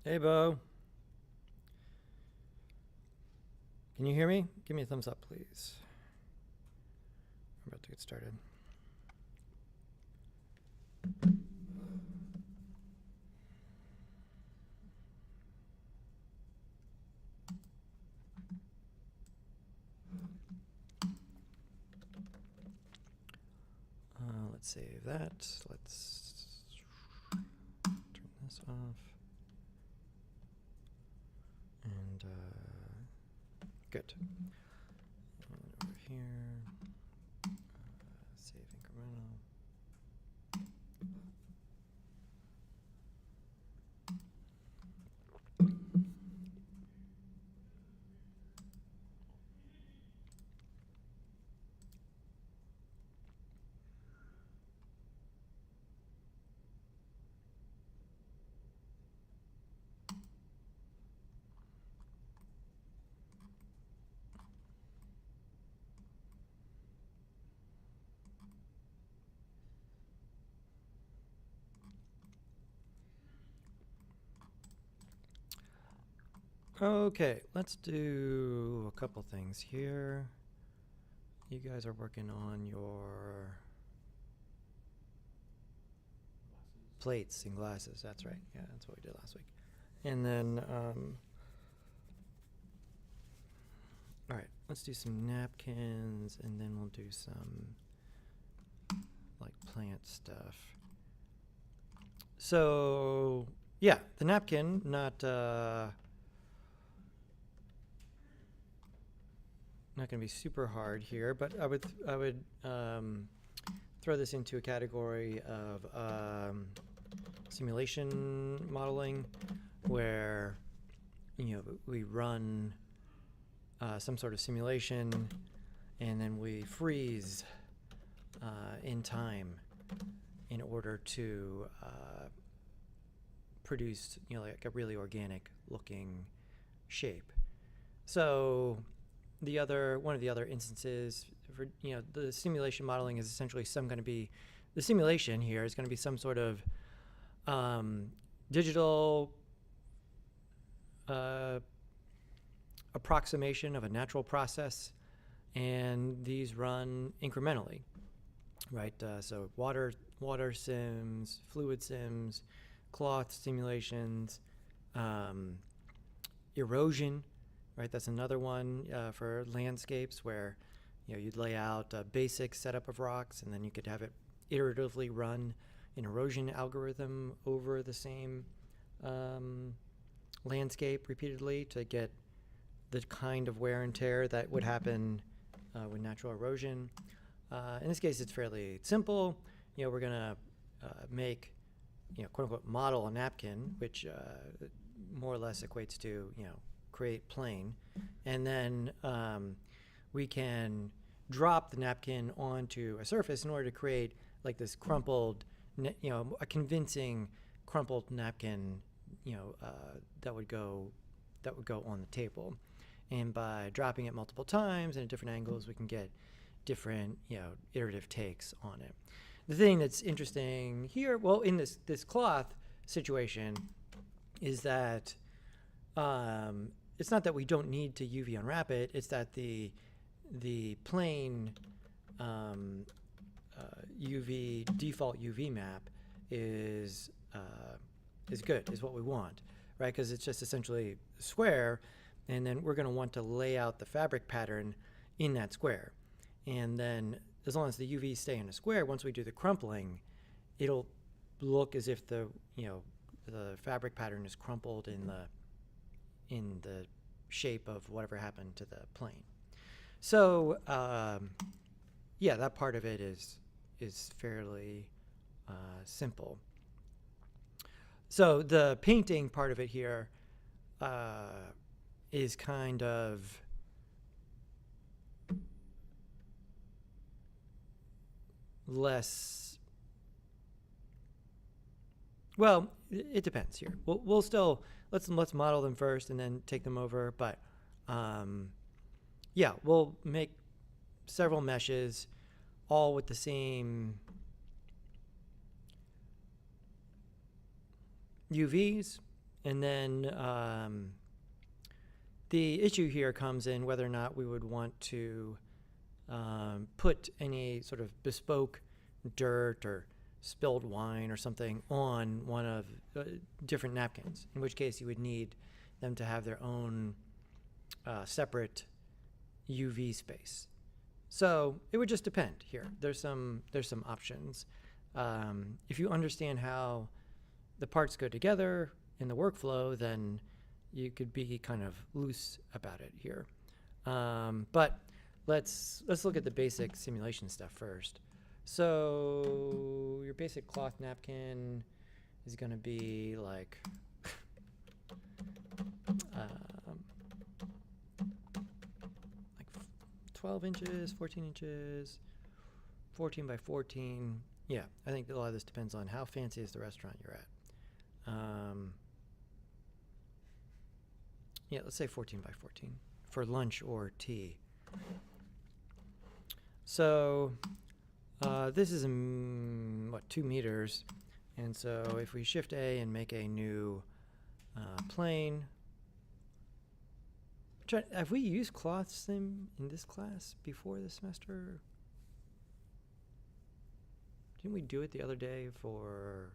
Hey, Bo. Can you hear me? Give me a thumbs up, please. I'm about to get started. Let's save that. Let's turn this off. And good. And over here, save incremental. Okay, let's do a couple things here. You guys are working on your plates and glasses. That's right. Yeah, that's what we did last week. And then, all right, let's do some napkins, and then we'll do some like plant stuff. So yeah, the napkin, not gonna be super hard here, but I would throw this into a category of simulation modeling, where we run some sort of simulation, and then we freeze in time in order to produce like a really organic looking shape. So one of the other instances for the simulation modeling is essentially the simulation here is going to be some sort of digital approximation of a natural process, and these run incrementally, right? So water sims, fluid sims, cloth simulations, erosion, right? That's another one for landscapes where you'd lay out a basic setup of rocks, and then you could have it iteratively run an erosion algorithm over the same landscape repeatedly to get the kind of wear and tear that would happen with natural erosion. In this case, it's fairly simple. We're gonna make, quote unquote, model a napkin, which more or less equates to, create plane, and then we can drop the napkin onto a surface in order to create like this crumpled, a convincing crumpled napkin, that would go on the table. And by dropping it multiple times and at different angles, we can get different, iterative takes on it. The thing that's interesting here, well, in this cloth situation, is that it's not that we don't need to UV unwrap it. It's that the plain default UV map is good, is what we want, right? Because it's just essentially a square, and then we're going to want to lay out the fabric pattern in that square. And then as long as the UVs stay in a square, once we do the crumpling, it'll look as if the fabric pattern is crumpled in the shape of whatever happened to the plane. So yeah, that part of it is fairly simple. So the painting part of it here is kind of less. Well, it depends here. We'll still let's model them first and then take them over. But yeah, we'll make several meshes, all with the same UVs, And then the issue here comes in whether or not we would want to put any sort of bespoke dirt or spilled wine or something on one of different napkins, in which case you would need them to have their own separate UV space. So it would just depend here. There's some options. If you understand how the parts go together in the workflow, then you could be kind of loose about it here. But let's look at the basic simulation stuff first. So your basic cloth napkin is going to be like 12 inches, 14 inches, 14 by 14. Yeah, I think a lot of this depends on how fancy is the restaurant you're at. Yeah, let's say 14 by 14 for lunch or tea. So this is, 2 meters. And so if we shift A and make a new plane, have we used cloth sim in this class before this semester? Didn't we do it the other day for,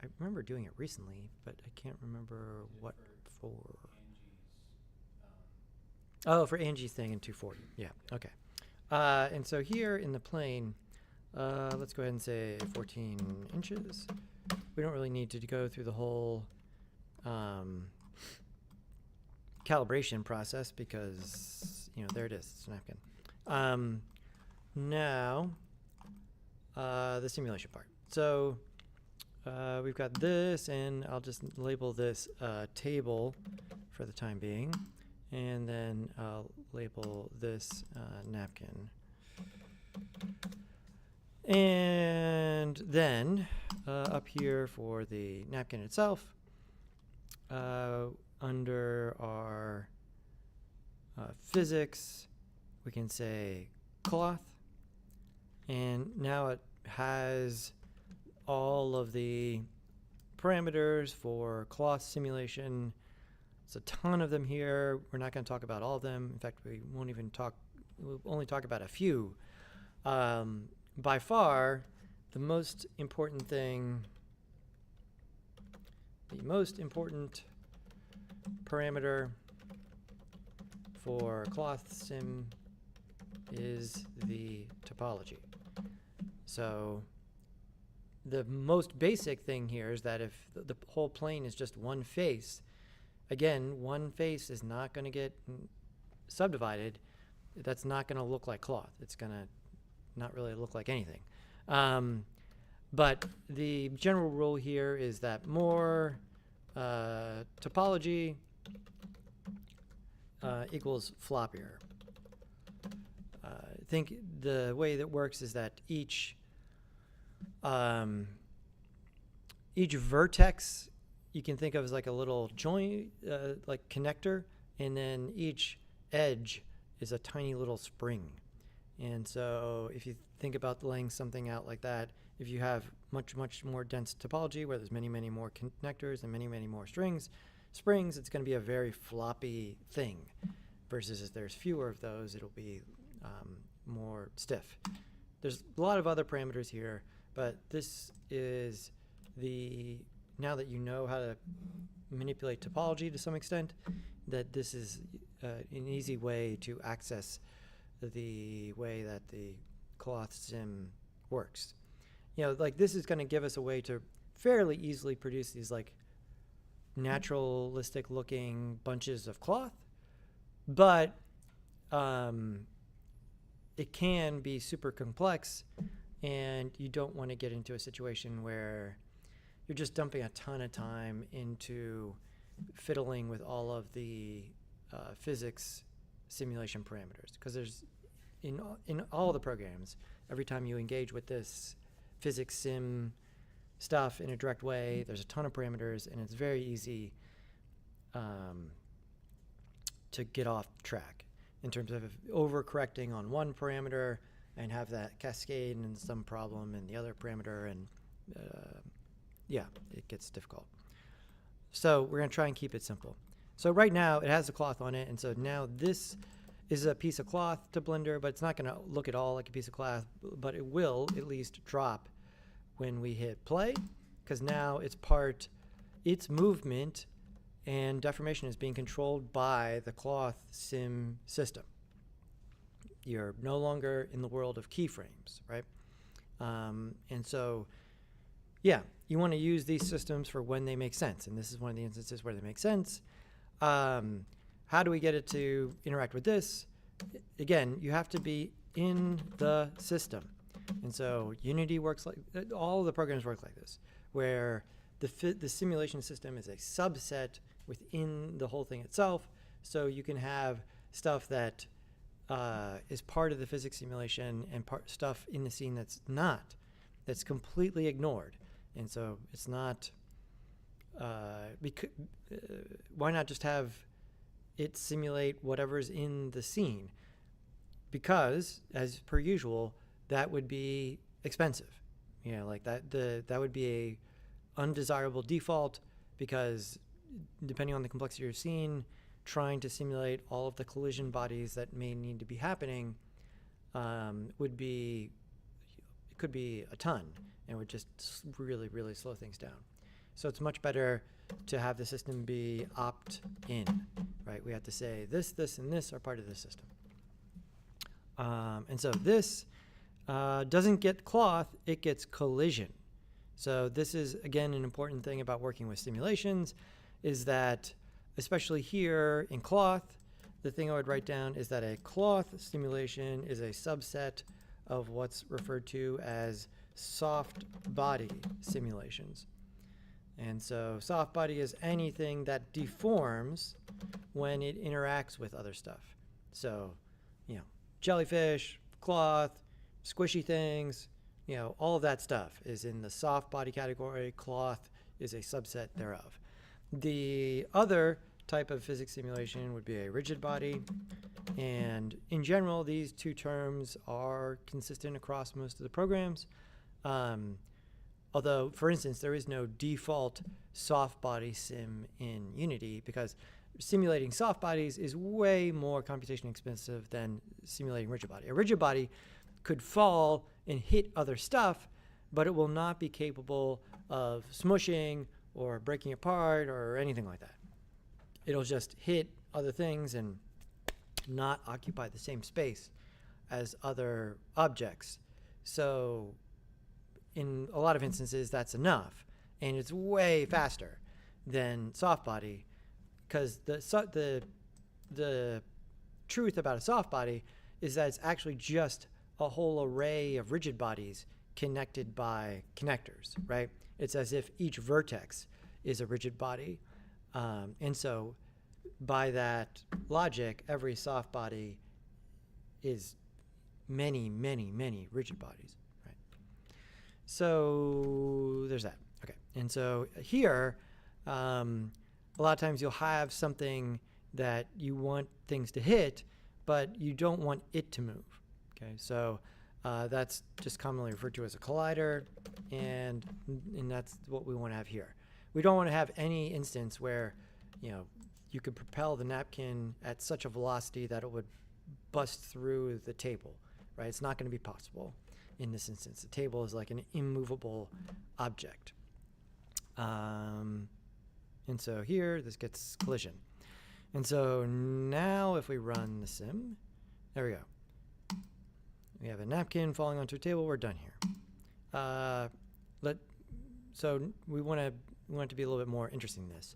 I remember doing it recently, but I can't remember what for. Oh, for Angie's thing in 240. Yeah, okay. And so here in the plane, let's go ahead and say 14 inches. We don't really need to go through the whole calibration process because, there it is, it's a napkin. Now, the simulation part. So we've got this, and I'll just label this table for the time being. And then I'll label this napkin. And then up here for the napkin itself, under our physics, we can say cloth. And now it has all of the parameters for cloth simulation. There's a ton of them here. We're not going to talk about all of them. In fact, we'll only talk about a few. By far, the most important parameter for cloth sim is the topology. So the most basic thing here is that if the whole plane is just one face, again, one face is not going to get subdivided. That's not going to look like cloth. It's going to not really look like anything. But the general rule here is that more topology equals floppier. I think the way that works is that each vertex you can think of as like a little joint, like connector, and then each edge is a tiny little spring. And so if you think about laying something out like that, if you have much, much more dense topology where there's many, many more connectors and many, many more springs, it's going to be a very floppy thing. Versus if there's fewer of those, it'll be more stiff. There's a lot of other parameters here, but this is now that you know how to manipulate topology to some extent, that this is an easy way to access the way that the cloth sim works. Like this is going to give us a way to fairly easily produce these like naturalistic looking bunches of cloth, but it can be super complex, and you don't want to get into a situation where you're just dumping a ton of time into fiddling with all of the physics simulation parameters, because there's in all the programs, every time you engage with this physics sim stuff in a direct way, there's a ton of parameters, and it's very easy to get off track in terms of overcorrecting on one parameter and have that cascade and some problem in the other parameter, and yeah, it gets difficult. So we're going to try and keep it simple. So right now it has a cloth on it, and so now this is a piece of cloth to Blender, but it's not going to look at all like a piece of cloth, but it will at least drop when we hit play, because now its movement and deformation is being controlled by the cloth sim system. You're no longer in the world of keyframes, right? And so, yeah, you want to use these systems for when they make sense, and this is one of the instances where they make sense. How do we get it to interact with this? Again, you have to be in the system. And so Unity works like, all of the programs work like this, where the simulation system is a subset within the whole thing itself. So you can have stuff that is part of the physics simulation and stuff in the scene that's not, that's completely ignored. And so it's not, why not just have it simulate whatever's in the scene? Because, as per usual, that would be expensive. You know, like that would be a undesirable default, because depending on the complexity of your scene, trying to simulate all of the collision bodies that may need to be happening could be a ton, and would just really, really slow things down. So it's much better to have the system be opt-in, right? We have to say this, this, and this are part of the system. And so this doesn't get cloth, it gets collision. So this is, again, an important thing about working with simulations, is that, especially here in cloth, the thing I would write down is that a cloth simulation is a subset of what's referred to as soft body simulations. And so soft body is anything that deforms when it interacts with other stuff. So, you know, jellyfish, cloth, squishy things, you know, all of that stuff is in the soft body category. Cloth is a subset thereof. The other type of physics simulation would be a rigid body. And in general, these two terms are consistent across most of the programs. Although, for instance, there is no default soft body sim in Unity, because simulating soft bodies is way more computationally expensive than simulating rigid body. A rigid body could fall and hit other stuff, but it will not be capable of smushing or breaking apart or anything like that. It'll just hit other things and not occupy the same space as other objects. So in a lot of instances, that's enough, and it's way faster than soft body, because the truth about a soft body is that it's actually just a whole array of rigid bodies connected by connectors, right? It's as if each vertex is a rigid body. And so by that logic, every soft body is many, many, many rigid bodies, right? So there's that. Okay. And so here, a lot of times you'll have something that you want things to hit, but you don't want it to move. Okay, so that's just commonly referred to as a collider, and that's what we want to have here. We don't want to have any instance where, you know, you could propel the napkin at such a velocity that it would bust through the table, right? It's not going to be possible in this instance. The table is like an immovable object. And so here, this gets collision. And so now if we run the sim, there we go. We have a napkin falling onto a table. We're done here. So we want it to be a little bit more interesting than this.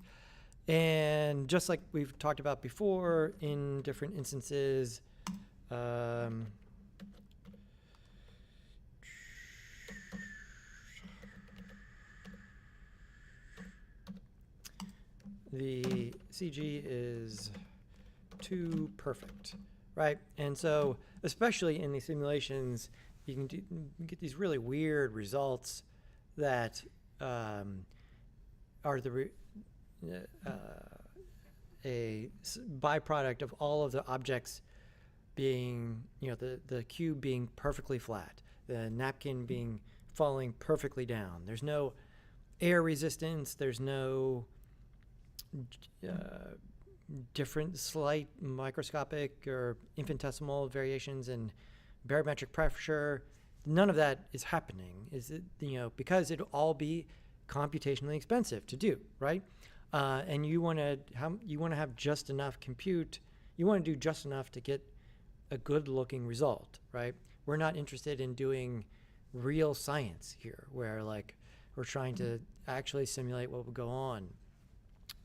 And just like we've talked about before in different instances, the CG is too perfect, right? And so, especially in these simulations, you can get these really weird results that are a byproduct of all of the objects being, you know, the cube being perfectly flat, the napkin being falling perfectly down. There's no air resistance. There's no different slight microscopic or infinitesimal variations in barometric pressure. None of that is happening. Is it, because it'll all be computationally expensive to do, right? And you want to have just enough compute. You want to do just enough to get a good-looking result, right? We're not interested in doing real science here, where like we're trying to actually simulate what would go on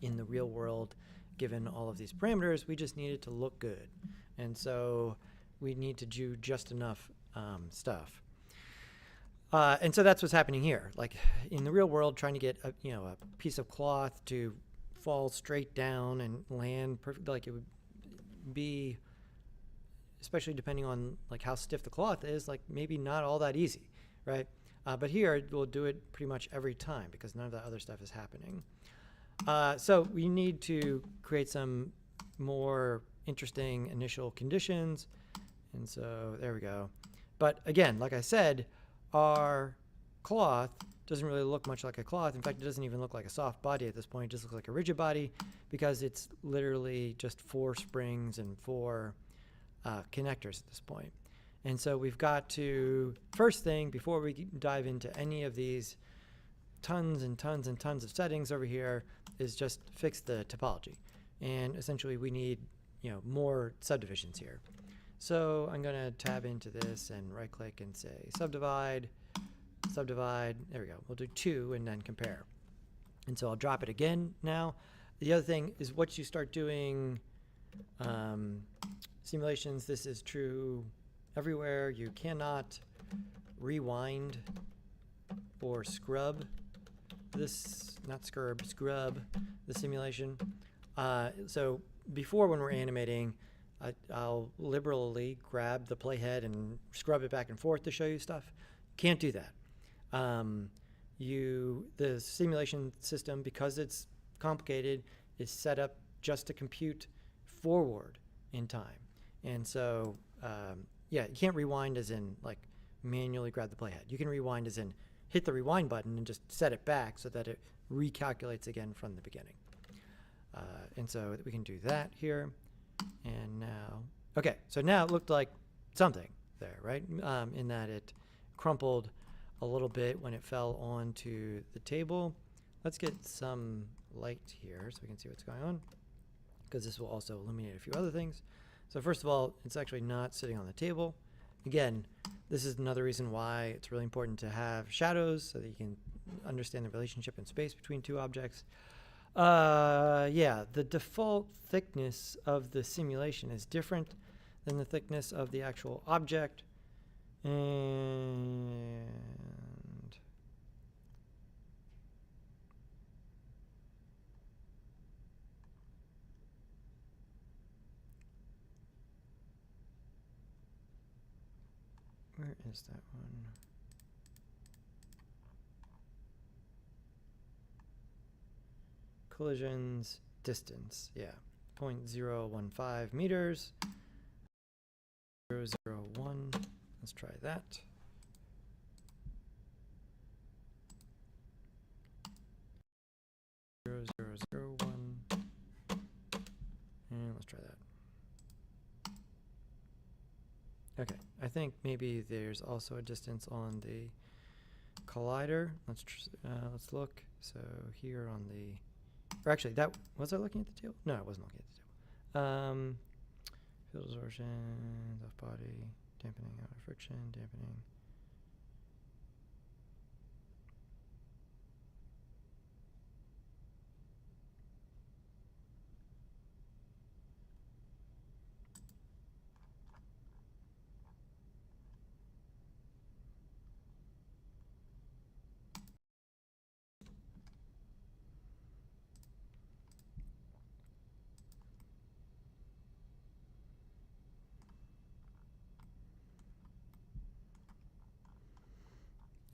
in the real world given all of these parameters. We just need it to look good, and so we need to do just enough stuff. And so that's what's happening here. Like in the real world, trying to get a piece of cloth to fall straight down and land perfect, like it would be, especially depending on like how stiff the cloth is, like maybe not all that easy, right? But here we'll do it pretty much every time because none of that other stuff is happening. So we need to create some more interesting initial conditions. And so there we go. But again, like I said, our cloth doesn't really look much like a cloth. In fact, it doesn't even look like a soft body at this point. It just looks like a rigid body because it's literally just 4 springs and 4 connectors at this point. And so we've got to, first thing, before we dive into any of these tons and tons and tons of settings over here, is just fix the topology. And essentially we need more subdivisions here. So I'm going to tab into this and right click and say subdivide, subdivide. There we go. We'll do 2 and then compare. And so I'll drop it again now. The other thing is once you start doing simulations, this is true everywhere. You cannot rewind or scrub this, not scrub the simulation. So before, when we're animating, I'll liberally grab the playhead and scrub it back and forth to show you stuff. Can't do that. The simulation system, because it's complicated, is set up just to compute forward in time. And so, yeah, you can't rewind as in like manually grab the playhead. You can rewind as in hit the rewind button and just set it back so that it recalculates again from the beginning. And so we can do that here. And now, okay, so now it looked like something there, right? In that it crumpled a little bit when it fell onto the table. Let's get some light here so we can see what's going on, because this will also illuminate a few other things. So first of all, it's actually not sitting on the table. Again, this is another reason why it's really important to have shadows so that you can understand the relationship in space between 2 objects. Yeah, the default thickness of the simulation is different than the thickness of the actual object. And where is that one? Collisions distance, yeah, 0.015 meters. 001. Let's try that. 0001. And let's try that. Okay, I think maybe there's also a distance on the collider. Let's look. So here on the, or actually, that was I looking at the table? No, I wasn't looking at the table. Field absorption, off body, dampening, outer friction, dampening.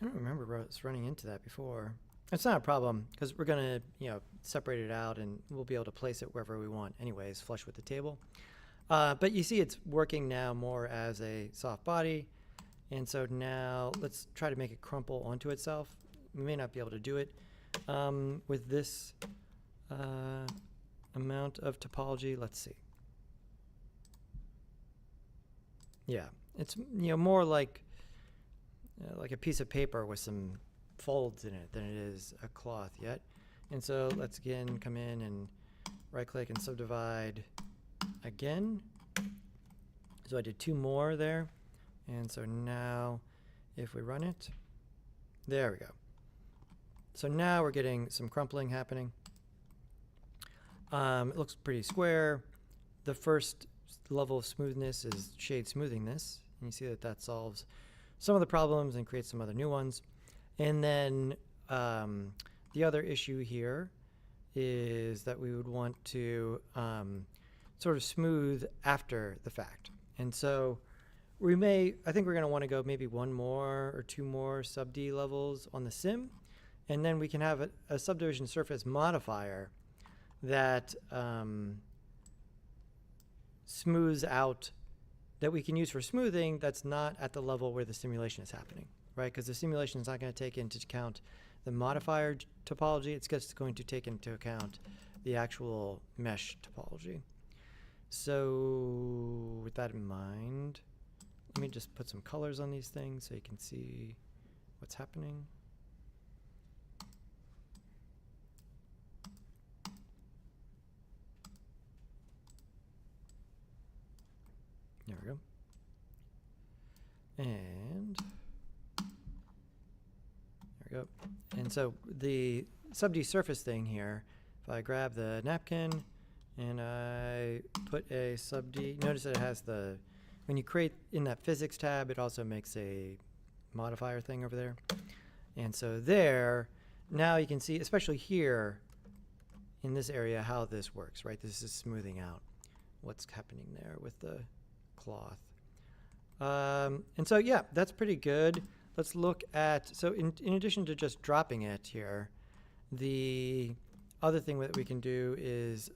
I don't remember us running into that before. It's not a problem because we're going to, separate it out and we'll be able to place it wherever we want anyways, flush with the table. But you see it's working now more as a soft body. And so now let's try to make it crumple onto itself. We may not be able to do it with this amount of topology. Let's see. Yeah, it's more like a piece of paper with some folds in it than it is a cloth yet. And so let's again come in and right click and subdivide again. So I did 2 more there. And so now if we run it, there we go. So now we're getting some crumpling happening. It looks pretty square. The first level of smoothness is shade smoothing this. And you see that that solves some of the problems and creates some other new ones. And then the other issue here is that we would want to sort of smooth after the fact. And so I think we're going to want to go maybe 1 more or 2 more sub D levels on the sim. And then we can have a subdivision surface modifier that smooths out, that we can use for smoothing, that's not at the level where the simulation is happening, right? Because the simulation is not going to take into account the modifier topology. It's just going to take into account the actual mesh topology. So with that in mind, let me just put some colors on these things so you can see what's happening. There we go. And there we go. And so the sub D surface thing here, if I grab the napkin and I put a sub D, notice that it has the, when you create in that physics tab, it also makes a modifier thing over there. And so there, now you can see, especially here in this area, how this works, right? This is smoothing out what's happening there with the cloth. And so, yeah, that's pretty good. Let's look at, so in addition to just dropping it here, the other thing that we can do is,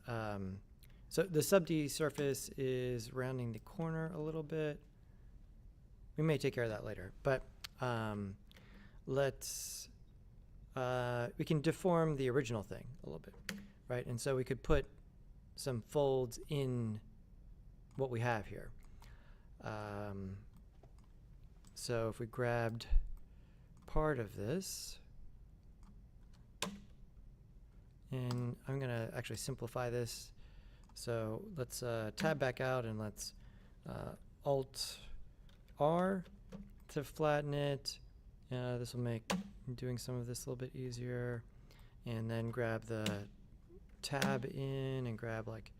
so the sub D surface is rounding the corner a little bit. We may take care of that later, but we can deform the original thing a little bit, right? And so we could put some folds in what we have here. So if we grabbed part of this, and I'm going to actually simplify this. So let's tab back out and let's Alt-R to flatten it. This will make doing some of this a little bit easier. And then grab the tab in and grab like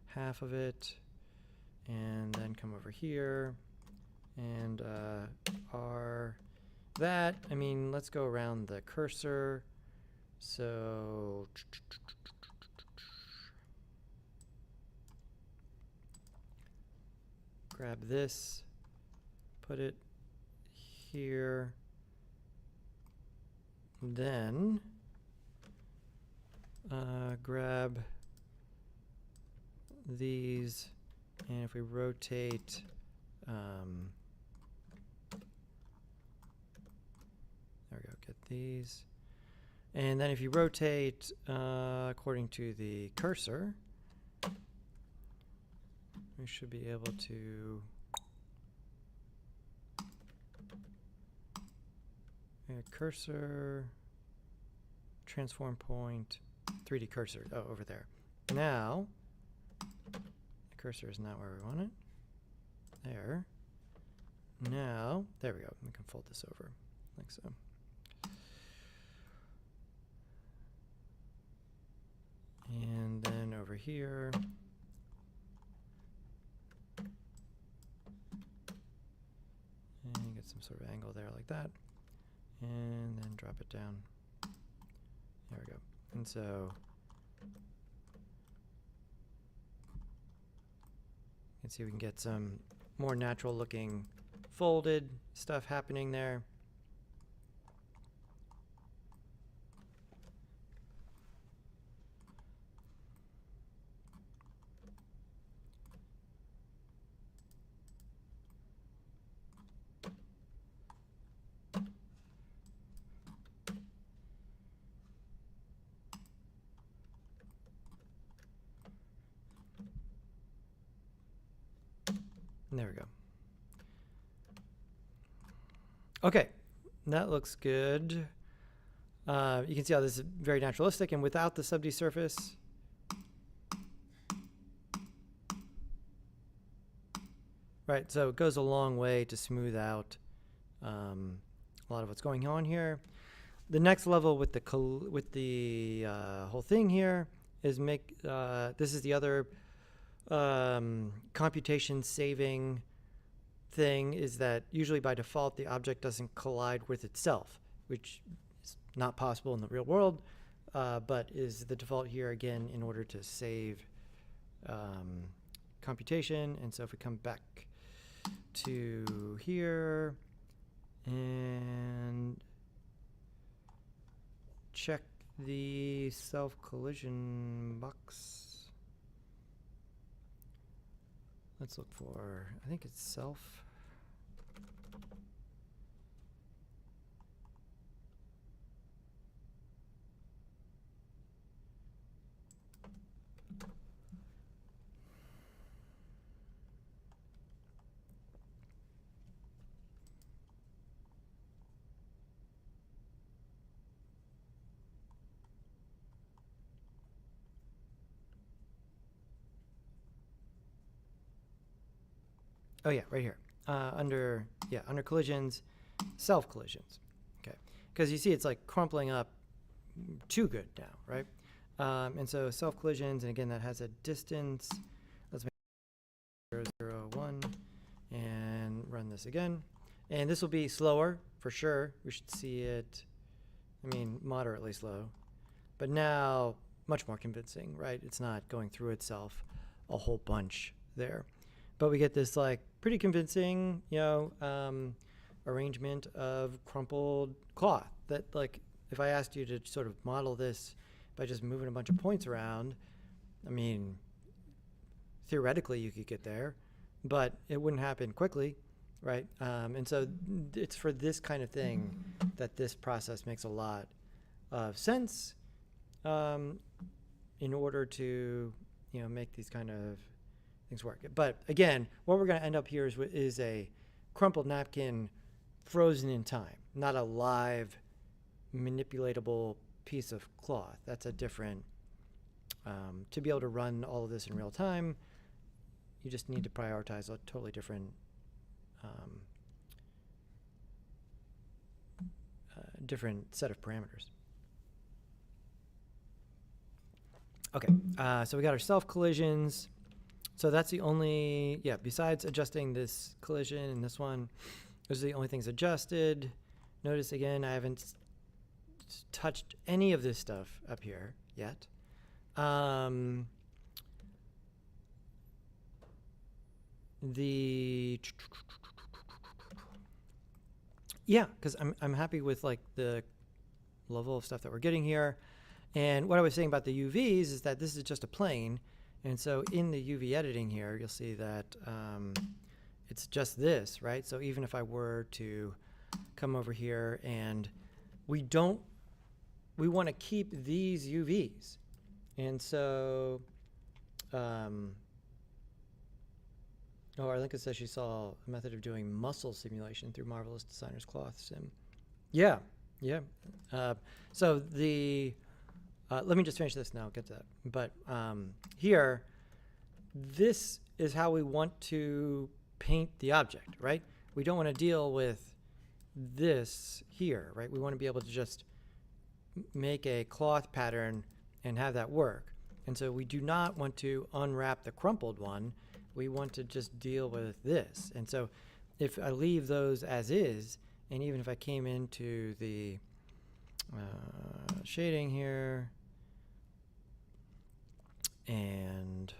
half of it. And then come over here and R that. I mean, let's go around the cursor. So grab this, put it here, then grab these, and if we rotate there we go, get these. And then if you rotate according to the cursor, we should be able to cursor, transform point, 3D cursor, over there. Now, the cursor is not where we want it. There. Now, there we go. We can fold this over like so. And then over here, and get some sort of angle there like that, and then drop it down. There we go. And so you can see we can get some more natural looking folded stuff happening there. There we go. Okay, that looks good. You can see how this is very naturalistic, and without the sub-D surface, right, so it goes a long way to smooth out a lot of what's going on here. The next level with the whole thing here is this is the other computation saving thing, is that usually by default the object doesn't collide with itself, which is not possible in the real world, but is the default here again in order to save computation. And so if we come back to here and check the self-collision box, let's look for, I think it's self. Oh yeah, right here. Under collisions, self collisions. Okay, because you see it's like crumpling up too good now, right? And so self collisions, and again that has a distance. Let's make 0, 0, 1, and run this again. And this will be slower for sure. We should see it, I mean, moderately slow, but now much more convincing, right? It's not going through itself a whole bunch there. But we get this like pretty convincing, arrangement of crumpled cloth that, like, if I asked you to sort of model this by just moving a bunch of points around, I mean, theoretically you could get there, but it wouldn't happen quickly, right? And so it's for this kind of thing that this process makes a lot of sense in order to, make these kind of things work. But again, what we're going to end up here is a crumpled napkin frozen in time, not a live manipulatable piece of cloth. That's a different, to be able to run all of this in real time, you just need to prioritize a totally different different set of parameters. Okay, so we got our self collisions. So that's the only, besides adjusting this collision and this one, those are the only things adjusted. Notice again, I haven't touched any of this stuff up here yet. Because I'm happy with like the level of stuff that we're getting here. And what I was saying about the UVs is that this is just a plane. And so in the UV editing here, you'll see that it's just this, right? So even if I were to come over here and we want to keep these UVs. And so, Arlinka says she saw a method of doing muscle simulation through Marvelous Designer's Cloth Sim. Yeah. So the, let me just finish this now, I'll get to that. But here, this is how we want to paint the object, right? We don't want to deal with this here, right? We want to be able to just make a cloth pattern and have that work. And so we do not want to unwrap the crumpled one. We want to just deal with this. And so if I leave those as is, and even if I came into the shading here, and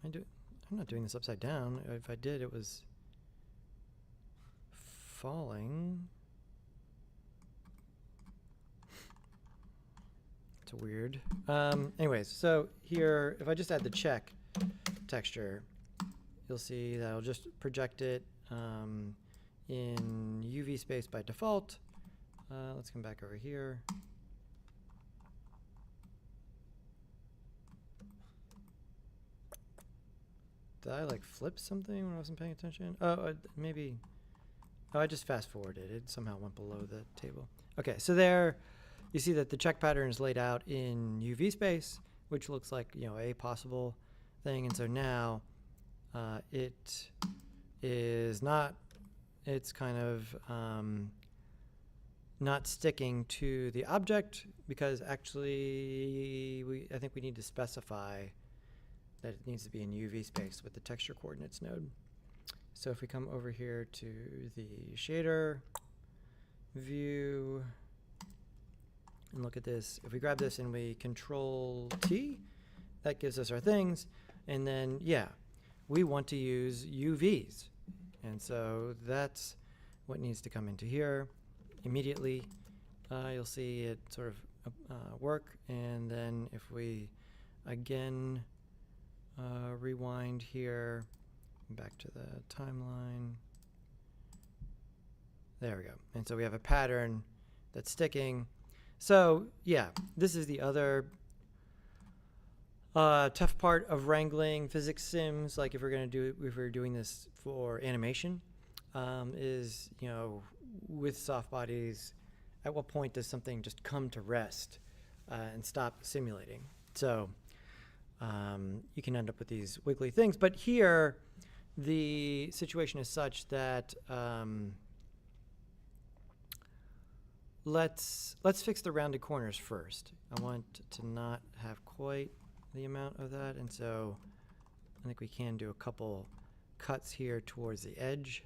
I'm not doing this upside down. If I did, it was falling. It's weird. Anyways, so here, if I just add the check texture, you'll see that I'll just project it in UV space by default. Let's come back over here. did I like flip something when I wasn't paying attention? Oh, maybe. Oh, I just fast forwarded. It somehow went below the table. Okay, so there you see that the check pattern is laid out in UV space, which looks like, you know, a possible thing. And so now it is not, it's kind of not sticking to the object, because actually I think we need to specify that it needs to be in UV space with the texture coordinates node. So if we come over here to the shader view and look at this, if we grab this and we Control T, that gives us our things. And then, yeah, we want to use UVs. And so that's what needs to come into here. Immediately, you'll see it sort of work. And then if we, again, rewind here, back to the timeline. There we go. And so we have a pattern that's sticking. So yeah, this is the other tough part of wrangling physics sims. Like if we're doing this for animation, is, you know, with soft bodies, at what point does something just come to rest and stop simulating? So you can end up with these wiggly things. But here, the situation is such that let's fix the rounded corners first. I want to not have quite the amount of that, and so I think we can do a couple cuts here towards the edge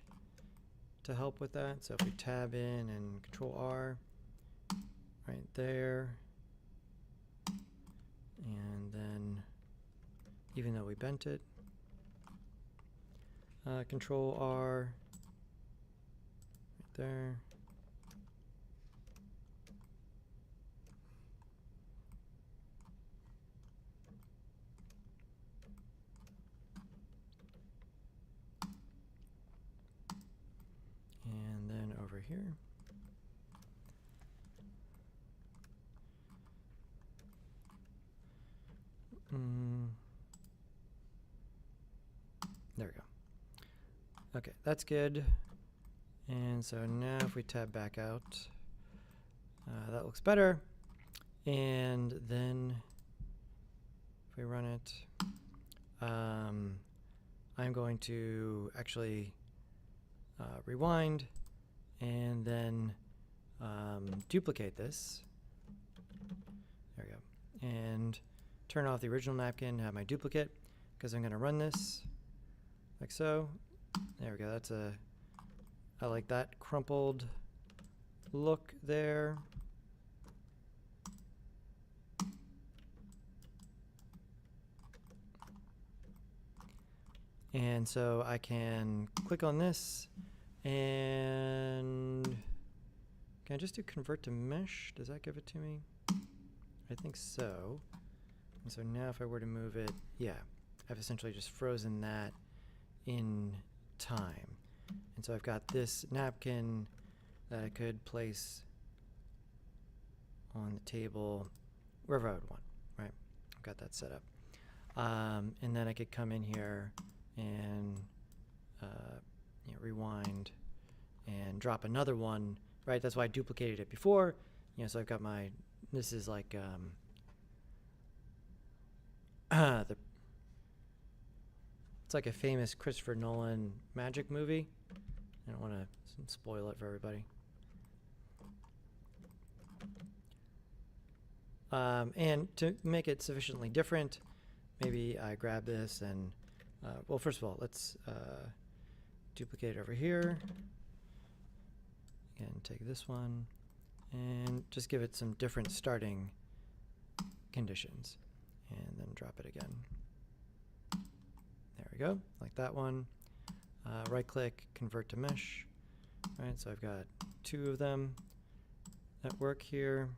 to help with that. So if we tab in and Control R right there, and then even though we bent it, Control R right there. And then over here. There we go. Okay, that's good. And so now if we tab back out, that looks better. And then if we run it, I'm going to actually rewind and then duplicate this. There we go. And turn off the original napkin, have my duplicate, because I'm going to run this like so. There we go. That's I like that crumpled look there. And so I can click on this, and can I just do convert to mesh? Does that give it to me? I think so. And so now if I were to move it, yeah, I've essentially just frozen that in time. And so I've got this napkin that I could place on the table wherever I would want, right? I've got that set up. And then I could come in here and you know, rewind and drop another one, right? That's why I duplicated it before. You know, so I've got my, this is like it's like a famous Christopher Nolan magic movie. I don't want to spoil it for everybody. And to make it sufficiently different, maybe I grab this and, well, first of all, let's duplicate it over here. Again, take this one and just give it some different starting conditions, and then drop it again. There we go, like that one. Right click, convert to mesh. All right, so I've got two of them that work here.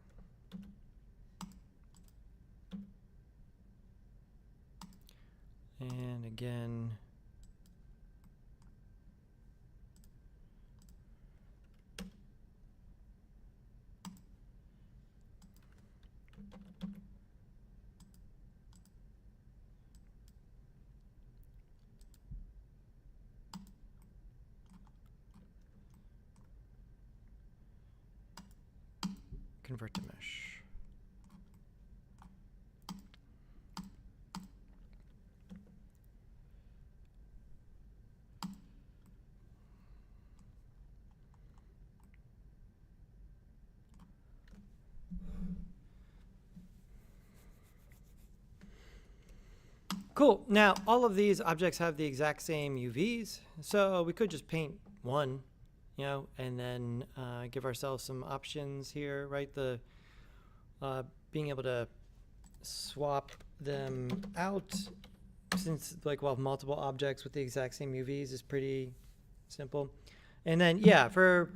And again, convert to mesh. Cool. Now, all of these objects have the exact same UVs, so we could just paint one, and then give ourselves some options here, right? The being able to swap them out, since we'll have multiple objects with the exact same UVs is pretty simple. And then, yeah, for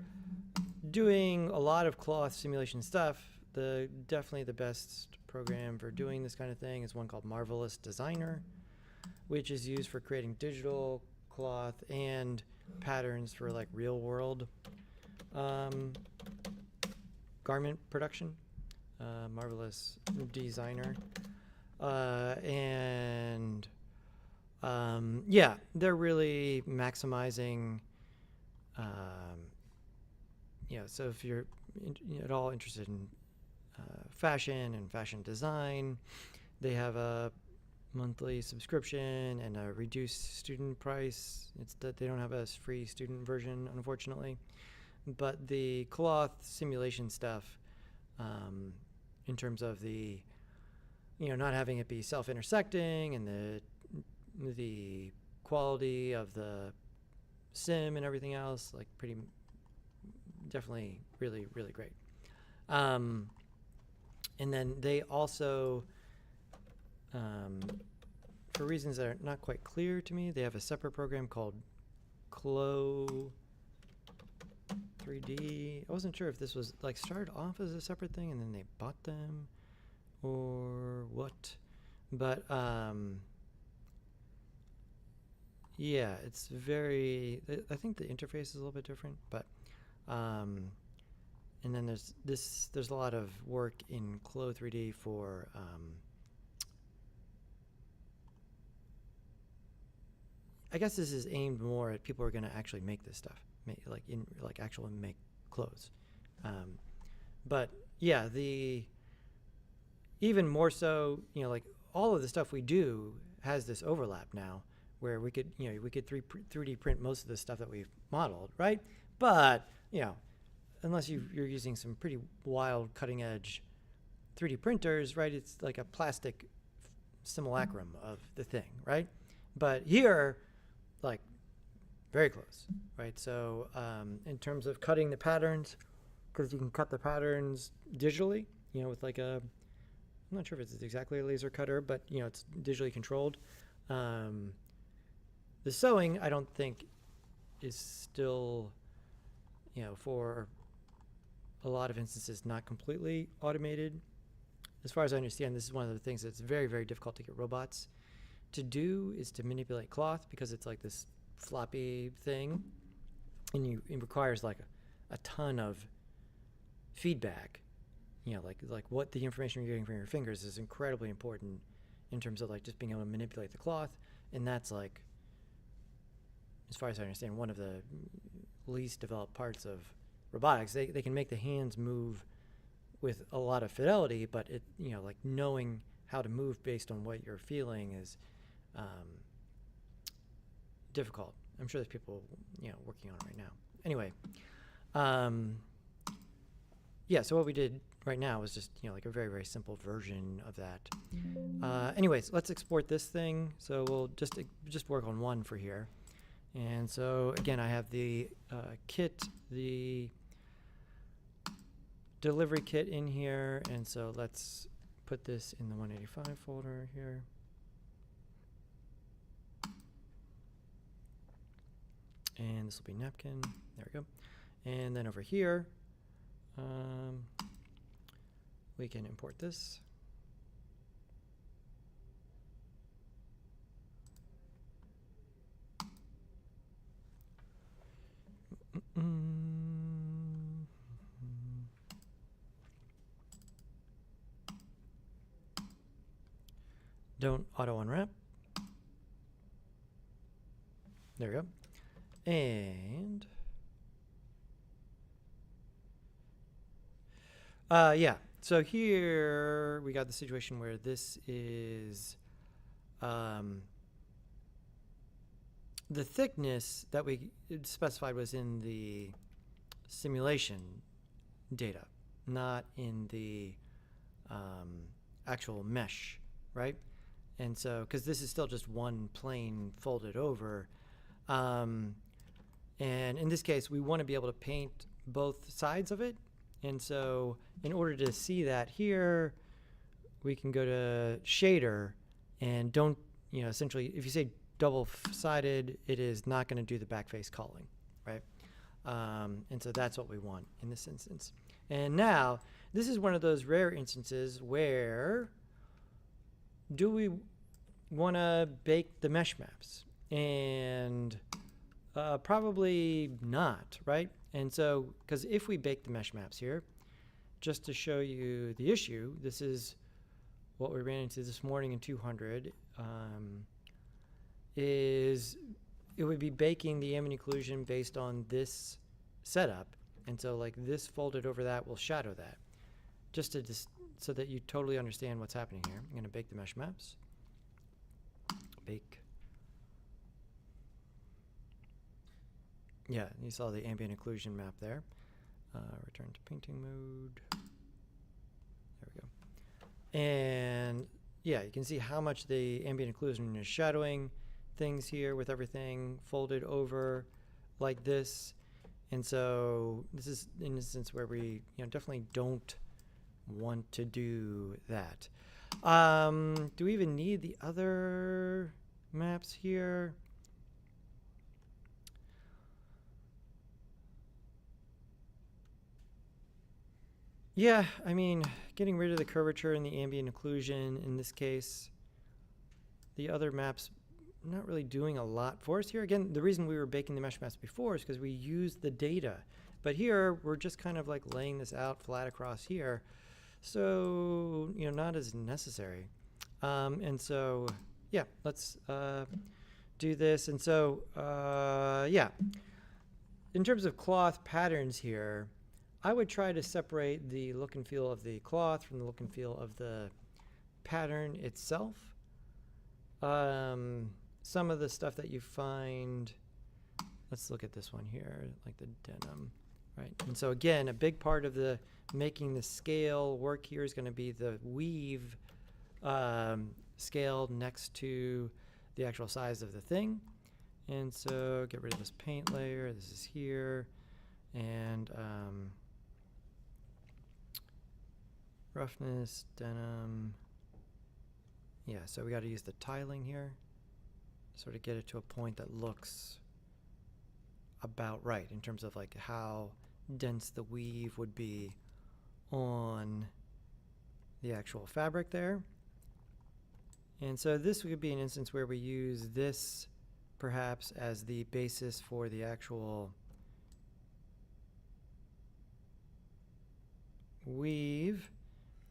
doing a lot of cloth simulation stuff, definitely the best program for doing this kind of thing is one called Marvelous Designer, which is used for creating digital cloth and patterns for real world garment production. Marvelous Designer. Yeah, they're really maximizing, so if you're at all interested in fashion and fashion design, they have a monthly subscription and a reduced student price. It's that they don't have a free student version, unfortunately. But the cloth simulation stuff, in terms of the, not having it be self-intersecting and the quality of the sim and everything else, pretty definitely really, really great. And then they also, for reasons that are not quite clear to me, they have a separate program called Clo 3D. I wasn't sure if this was started off as a separate thing and then they bought them or what. But yeah, it's very, I think the interface is a little bit different, but and then there's a lot of work in Clo 3D for I guess this is aimed more at people who are going to actually make this stuff, actually make clothes. But yeah, even more so, all of the stuff we do has this overlap now, where we could 3D print most of the stuff that we've modeled, right? But unless you're using some pretty wild cutting edge 3D printers, right? It's like a plastic simulacrum of the thing, right? But here, very close, right? So in terms of cutting the patterns, because you can cut the patterns digitally, with I'm not sure if it's exactly a laser cutter, but it's digitally controlled. The sewing, I don't think, is still, for a lot of instances, not completely automated. As far as I understand, this is one of the things that's very, very difficult to get robots to do, is to manipulate cloth, because it's this floppy thing, and it requires a ton of feedback. What the information you're getting from your fingers is incredibly important in terms of just being able to manipulate the cloth, and that's as far as I understand, one of the least developed parts of robotics. They can make the hands move with a lot of fidelity, but it knowing how to move based on what you're feeling is difficult. I'm sure there's people working on it right now. Anyway, yeah. So what we did right now is just a very, very simple version of that. Anyways, let's export this thing. So we'll just work on one for here. And so again, I have the kit, the delivery kit in here, and so let's put this in the 185 folder here. And this will be napkin. There we go. And then over here, we can import this. Don't auto unwrap. There we go. And Yeah. So here we got the situation where this is the thickness that we specified was in the simulation data, not in the actual mesh, right? And so, because this is still just one plane folded over, and in this case, we want to be able to paint both sides of it. And so, in order to see that here, we can go to shader and don't, essentially, if you say double-sided, it is not going to do the backface culling, right? And so that's what we want in this instance. And now, this is one of those rare instances where do we want to bake the mesh maps? And probably not, right? And so, because if we bake the mesh maps here, just to show you the issue, this is what we ran into this morning in 200, is it would be baking the ambient occlusion based on this setup. And so like this folded over that will shadow that. Just to so that you totally understand what's happening here. I'm going to bake the mesh maps. Bake. Yeah, you saw the ambient occlusion map there. Return to painting mode. There we go. And yeah, you can see how much the ambient occlusion is shadowing things here with everything folded over like this. And so this is an instance where we definitely don't want to do that. Do we even need the other maps here? Yeah, I mean, getting rid of the curvature and the ambient occlusion in this case, the other maps not really doing a lot for us here. Again, the reason we were baking the mesh maps before is because we used the data. But here, we're just kind of like laying this out flat across here. So, not as necessary. And so, yeah, let's do this. And so, yeah, in terms of cloth patterns here, I would try to separate the look and feel of the cloth from the look and feel of the pattern itself. Some of the stuff that you find, let's look at this one here, like the denim, right? And so again, a big part of the making the scale work here is going to be the weave scaled next to the actual size of the thing. And so get rid of this paint layer. This is here. And roughness, denim. Yeah, so we got to use the tiling here. Sort of get it to a point that looks about right in terms of like how dense the weave would be on the actual fabric there. And so this would be an instance where we use this perhaps as the basis for the actual weave,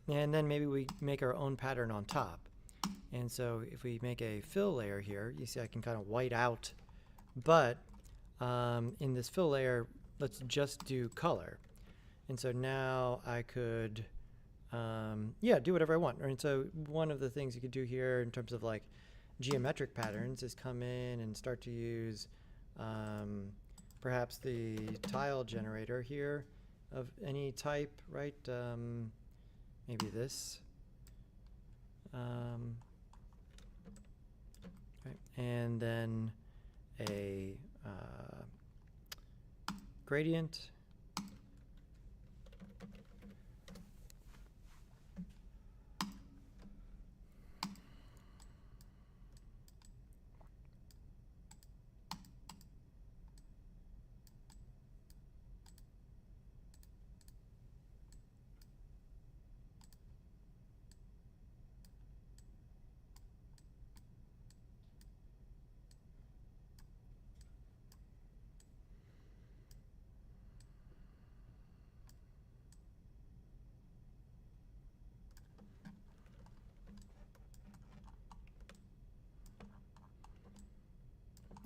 and then maybe we make our own pattern on top. And so if we make a fill layer here, you see I can kind of white out, but in this fill layer, let's just do color. And so now I could, yeah, do whatever I want. And so one of the things you could do here in terms of like geometric patterns is come in and start to use perhaps the tile generator here of any type, right? Maybe this. Right. And then a gradient.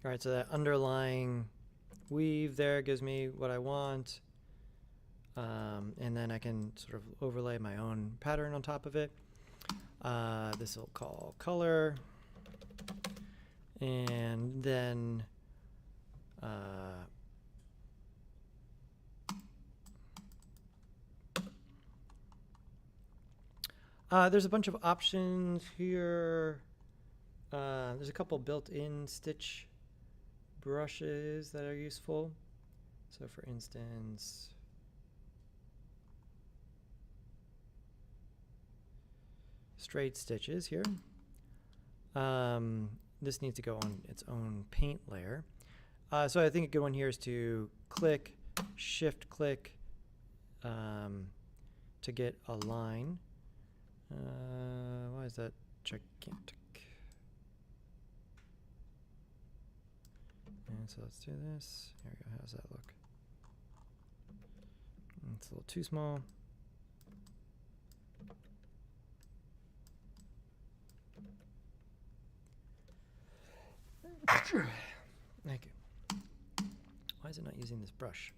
All right, so that underlying weave there gives me what I want. And then I can sort of overlay my own pattern on top of it. This will call color. And then there's a bunch of options here. There's a couple built-in stitch brushes that are useful. So for instance, straight stitches here. This needs to go on its own paint layer. So I think a good one here is to click, shift click to get a line. Why is that gigantic? And so let's do this. There we go. How's that look? It's a little too small. Thank you. Why is it not using this brush?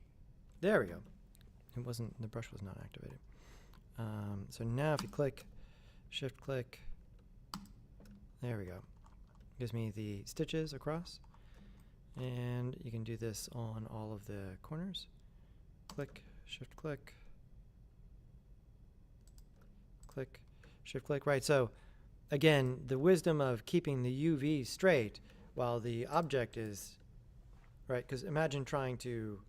There we go. It wasn't, the brush was not activated. So now if you click, shift click, there we go. Gives me the stitches across. And you can do this on all of the corners. Click, shift click, click, shift click. Right, so again, the wisdom of keeping the UV straight while the object is, right, because imagine trying to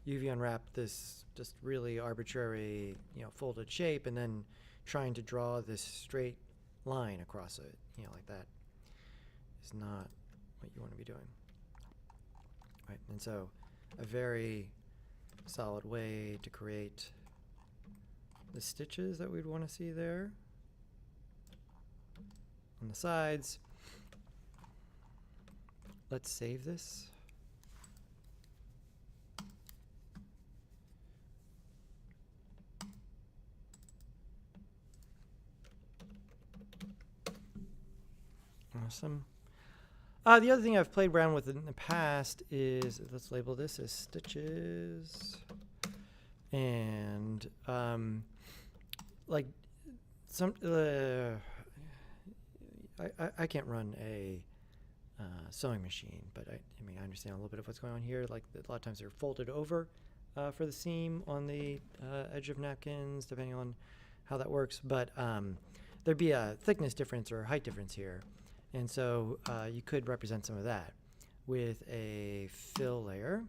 UV unwrap this just really arbitrary, folded shape and then trying to draw this straight line across it, like that is not what you want to be doing. Right, and so a very solid way to create the stitches that we'd want to see there on the sides. Let's save this. Awesome. The other thing I've played around with in the past is, let's label this as stitches. And like some, I can't run a sewing machine, but I mean, I understand a little bit of what's going on here. Like a lot of times they're folded over for the seam on the edge of napkins, depending on how that works. But there'd be a thickness difference or height difference here. And so you could represent some of that with a fill layer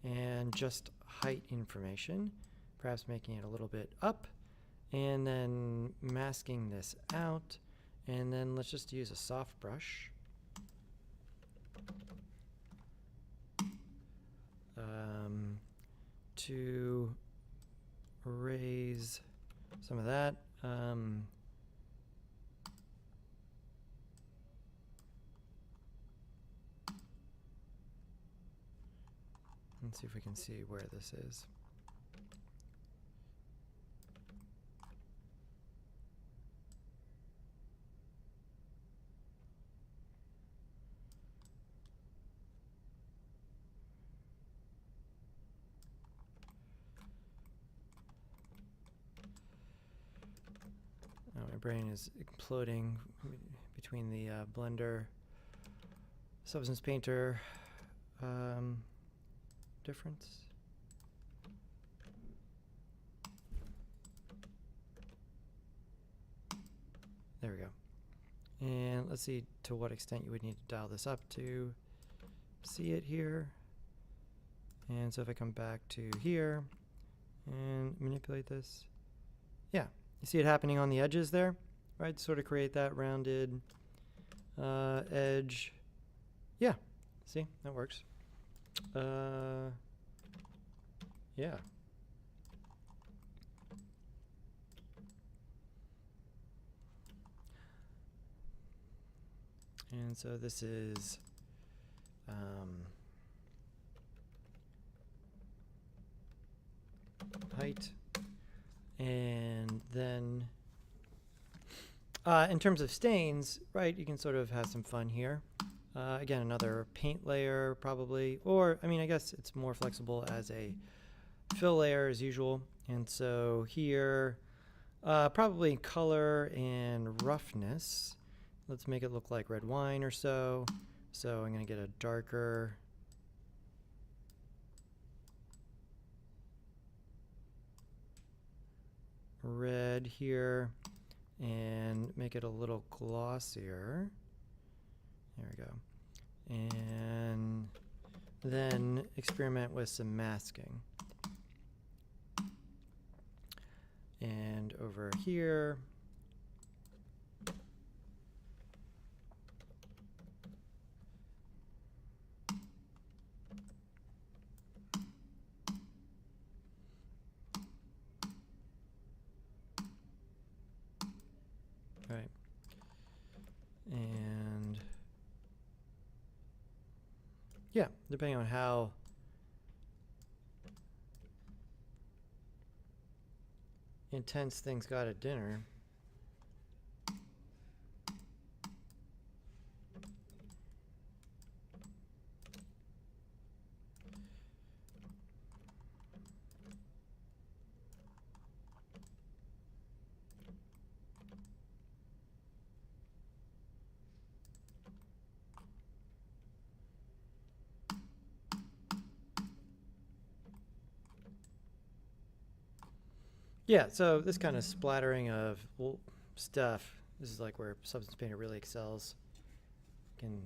and just height information, perhaps making it a little bit up, and then masking this out. And then let's just use a soft brush. To erase some of that. Let's see if we can see where this is. Oh, my brain is exploding between the Blender Substance Painter difference. There we go. And let's see to what extent you would need to dial this up to see it here. And so if I come back to here and manipulate this, yeah, you see it happening on the edges there, right? Sort of create that rounded edge. Yeah, see, that works. Yeah. And so this is height. And then in terms of stains, right, you can sort of have some fun here. Again, another paint layer probably, or I mean, I guess it's more flexible as a fill layer as usual. And so here, probably color and roughness. Let's make it look like red wine or so. So I'm going to get a darker red here and make it a little glossier. There we go. And then experiment with some masking. And over here, right, and yeah, depending on how intense things got at dinner. Yeah, so this kind of splattering of stuff, this is like where Substance Painter really excels. You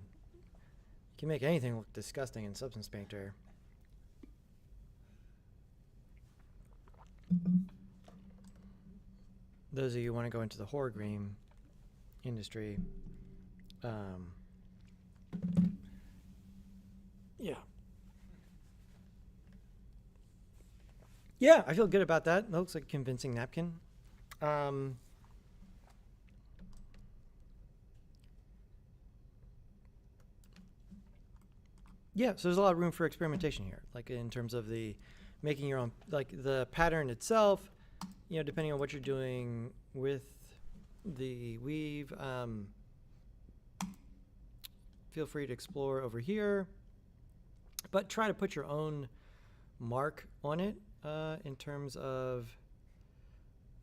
can make anything look disgusting in Substance Painter. Those of you who want to go into the horror game industry, yeah. Yeah, I feel good about that. That looks like a convincing napkin. Yeah, so there's a lot of room for experimentation here, like in terms of the making your own, like the pattern itself, you know, depending on what you're doing with the weave. Feel free to explore over here, but try to put your own mark on it in terms of,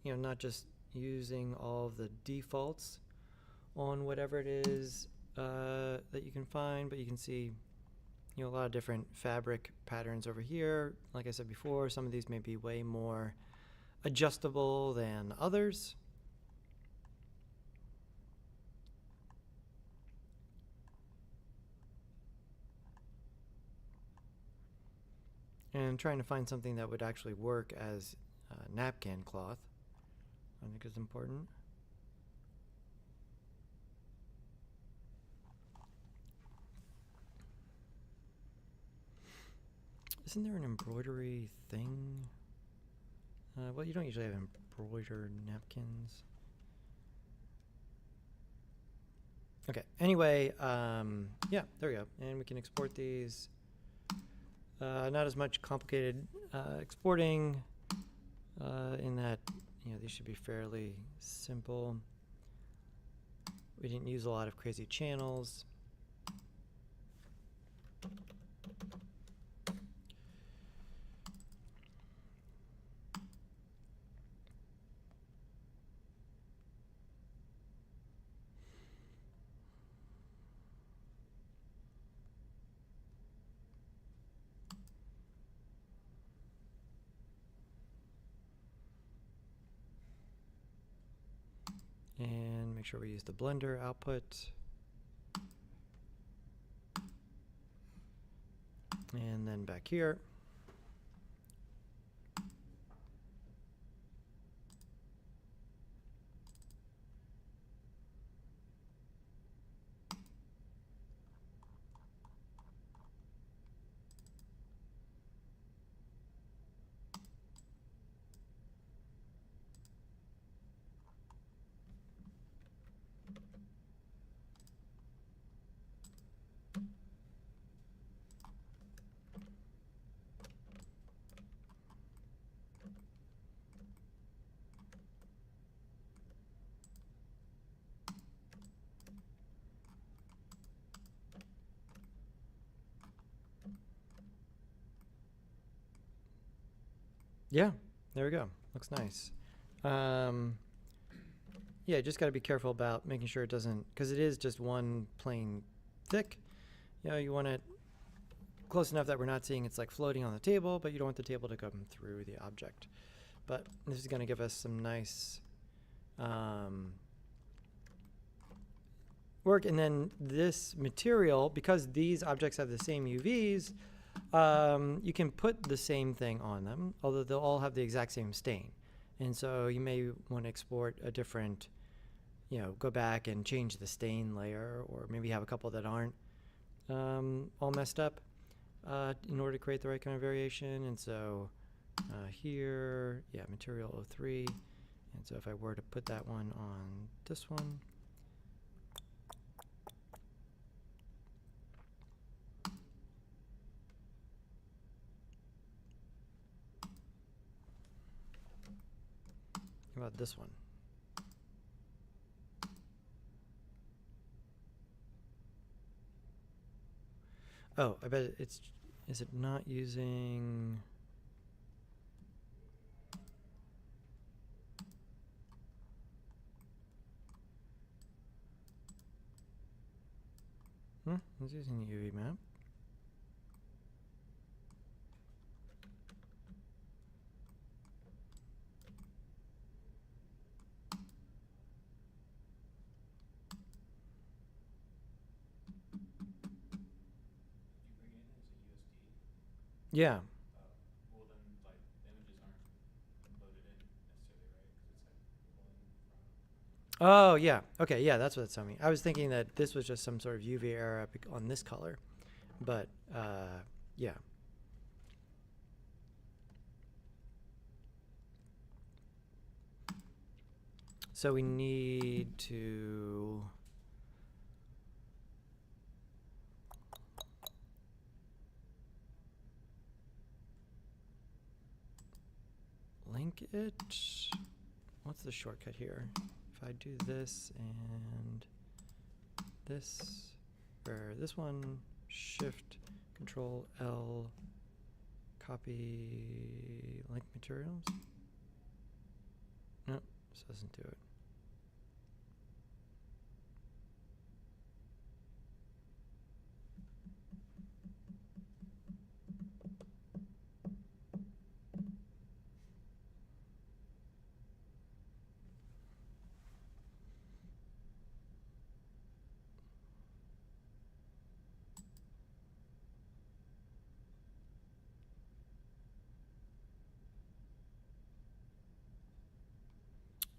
you know, not just using all of the defaults on whatever it is that you can find, but you can see, you know, a lot of different fabric patterns over here. Like I said before, some of these may be way more adjustable than others. And trying to find something that would actually work as napkin cloth, I think is important. Isn't there an embroidery thing? Well, you don't usually have embroidered napkins. Okay, anyway, yeah, there we go. And we can export these. Not as much complicated exporting in that, you know, these should be fairly simple. We didn't use a lot of crazy channels. And make sure we use the Blender output. And then back here. Yeah, There we go. Looks nice. Yeah, just got to be careful about making sure it doesn't, because it is just one plane thick. You know, you want it close enough that we're not seeing it's like floating on the table, but you don't want the table to come through the object. But this is going to give us some nice work. And then this material, because these objects have the same UVs, you can put the same thing on them, although they'll all have the exact same stain. And so you may want to export a different, you know, go back and change the stain layer, or maybe have a couple that aren't all messed up in order to create the right kind of variation. And so here, yeah, material 03. And so if I were to put that one on this one, how about this one? Oh, I bet it's, is it not using? It's using the UV map. Yeah. Well, then, like, images aren't loaded in necessarily, right? Because it's like pulling from. Oh, yeah. Okay, yeah, that's what it's telling me. I was thinking that this was just some sort of UV error on this color, but yeah. So we need to link it. What's the shortcut here? If I do this and this, or this one, Shift Control L, copy link materials. No, this doesn't do it.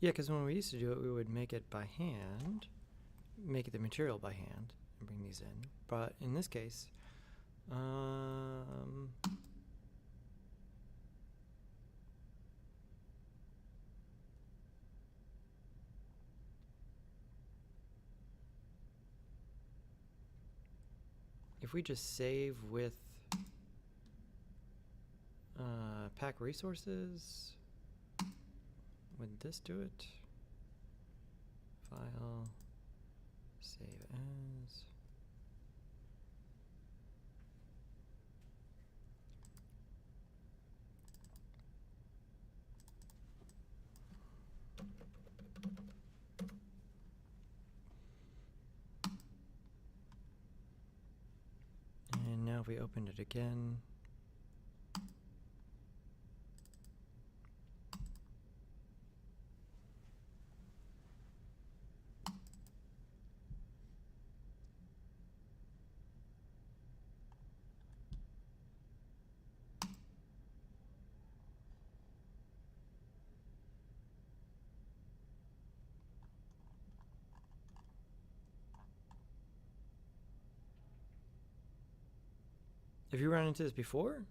Yeah, because when we used to do it, we would make it by hand, make it the material by hand, and bring these in. But in this case, if we just save with pack resources, would this do it? File, save as. And now if we open it again, have you run into this before?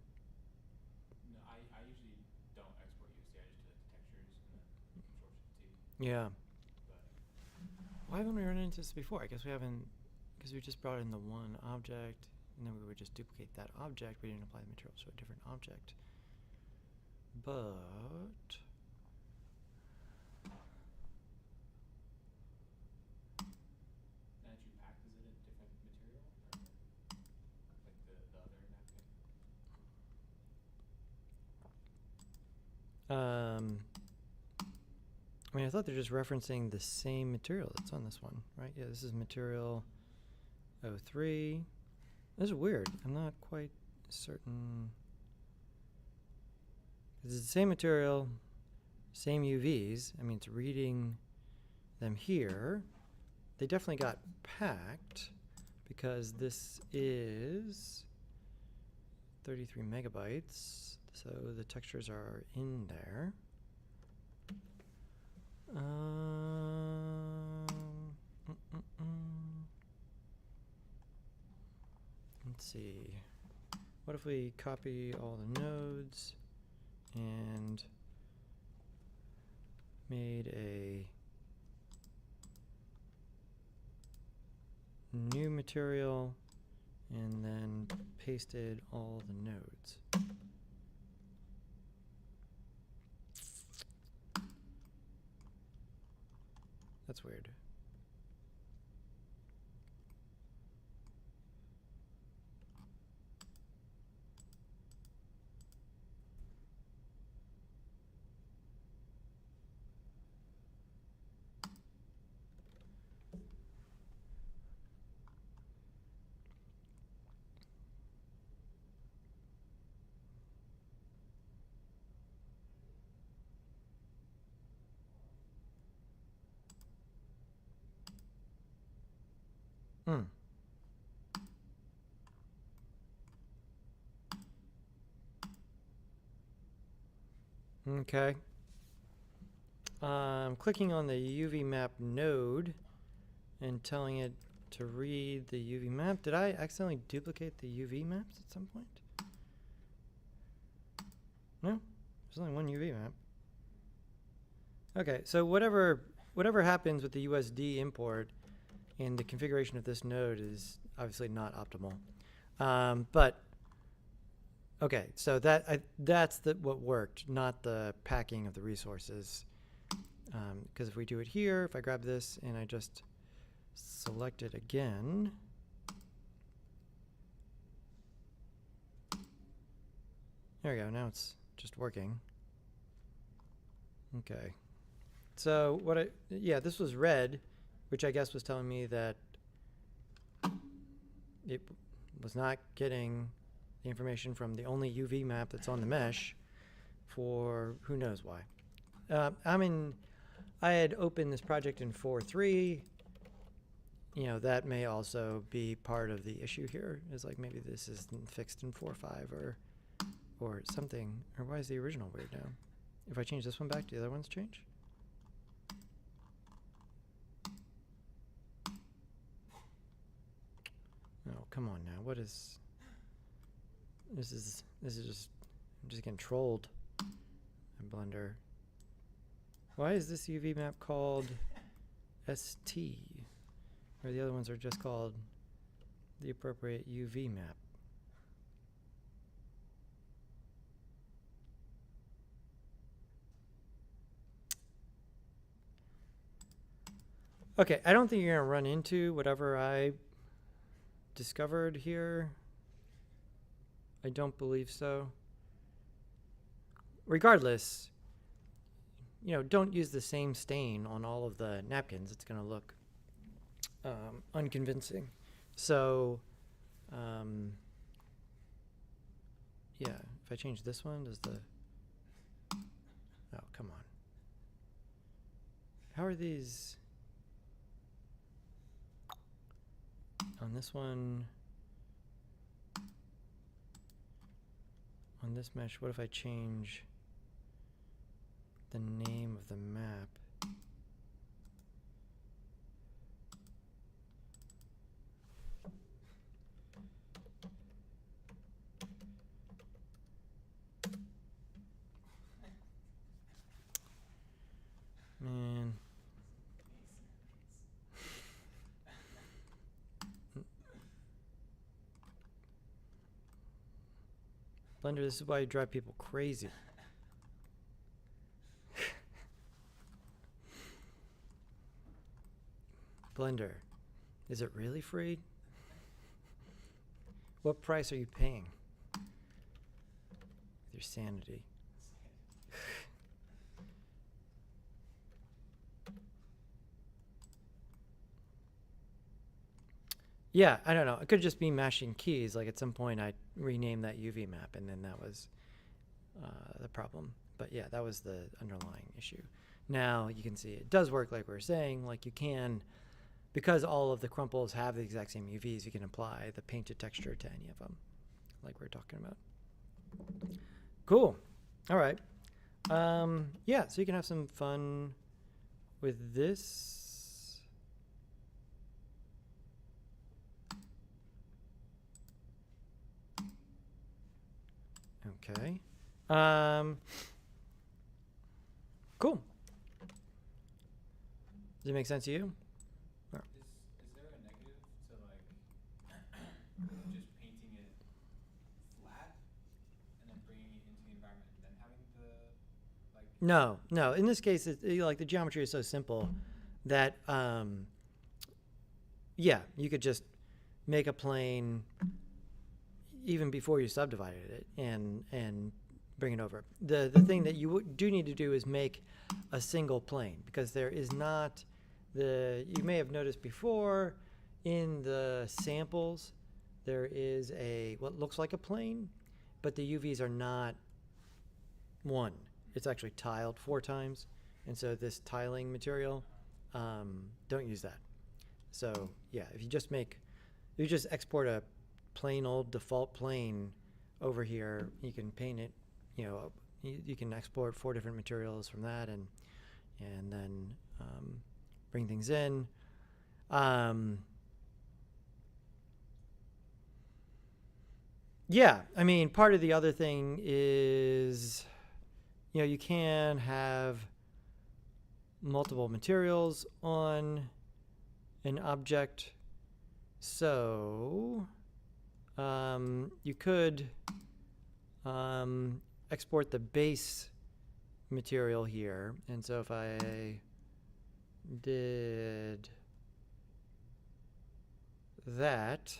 No, I usually don't export USD. I just do like the textures and then control shift T. Yeah. But Why haven't we run into this before? I guess we haven't, because we just brought in the one object, and then we would just duplicate that object. We didn't apply the material to a different object. But Manitou Pack, is it a different material? Or like the other napkin? I mean, I thought they're just referencing the same material that's on this one, right? Yeah, this is material 03. This is weird. I'm not quite certain. This is the same material, same UVs. I mean, it's reading them here. They definitely got packed because this is 33 megabytes. So the textures are in there. Let's see. What if we copy all the nodes and made a new material and then pasted all the nodes? That's weird. Hmm. Okay. I'm clicking on the UV map node and telling it to read the UV map. Did I accidentally duplicate the UV maps at some point? No, there's only one UV map. Okay, so whatever happens with the USD import and the configuration of this node is obviously not optimal. But okay, so that's what worked, not the packing of the resources. Because if we do it here, if I grab this and I just select it again, there we go. Now it's just working. Okay. So yeah, this was red, which I guess was telling me that it was not getting the information from the only UV map that's on the mesh for who knows why. I had opened this project in 4.3. You know, that may also be part of the issue here, is like maybe this isn't fixed in 4.5 or something. Or why is the original weird now? If I change this one back, do the other ones change? Oh, come on now. What is... This is just... I'm just getting trolled in Blender. Why is this UV map called ST? Or the other ones are just called the appropriate UV map? Okay, I don't think you're going to run into whatever I discovered here. I don't believe so. Regardless, you know, don't use the same stain on all of the napkins. It's going to look unconvincing. So, yeah, if I change this one, does the... Oh, come on. How are these... On this one... On this mesh, what if I change the name of the map? Man. Blender, this is why you drive people crazy. Blender, is it really free? What price are you paying? With your sanity. Yeah, I don't know. It could just be mashing keys. Like at some point, I renamed that UV map, and then that was the problem. But yeah, that was the underlying issue. Now you can see it does work, like we were saying. Like you can, because all of the crumples have the exact same UVs, you can apply the painted texture to any of them, like we were talking about. Cool. All right. Yeah, so you can have some fun with this. Okay. Cool. Does it make sense to you? Is there a negative to like just painting it flat and then bringing it into the environment and then having the like? No, no. In this case, like the geometry is so simple that yeah, you could just make a plane even before you subdivided it and bring it over. The thing that you do need to do is make a single plane, because there is not you may have noticed before in the samples there is what looks like a plane, but the UVs are not one. It's actually tiled 4 times, and so this tiling material, don't use that. So yeah, if you just export a plain old default plane over here, you can paint it. You can export 4 different materials from that, and then bring things in. Yeah, I mean, part of the other thing is, you can have multiple materials on an object. So you could export the base material here. And so if I did that,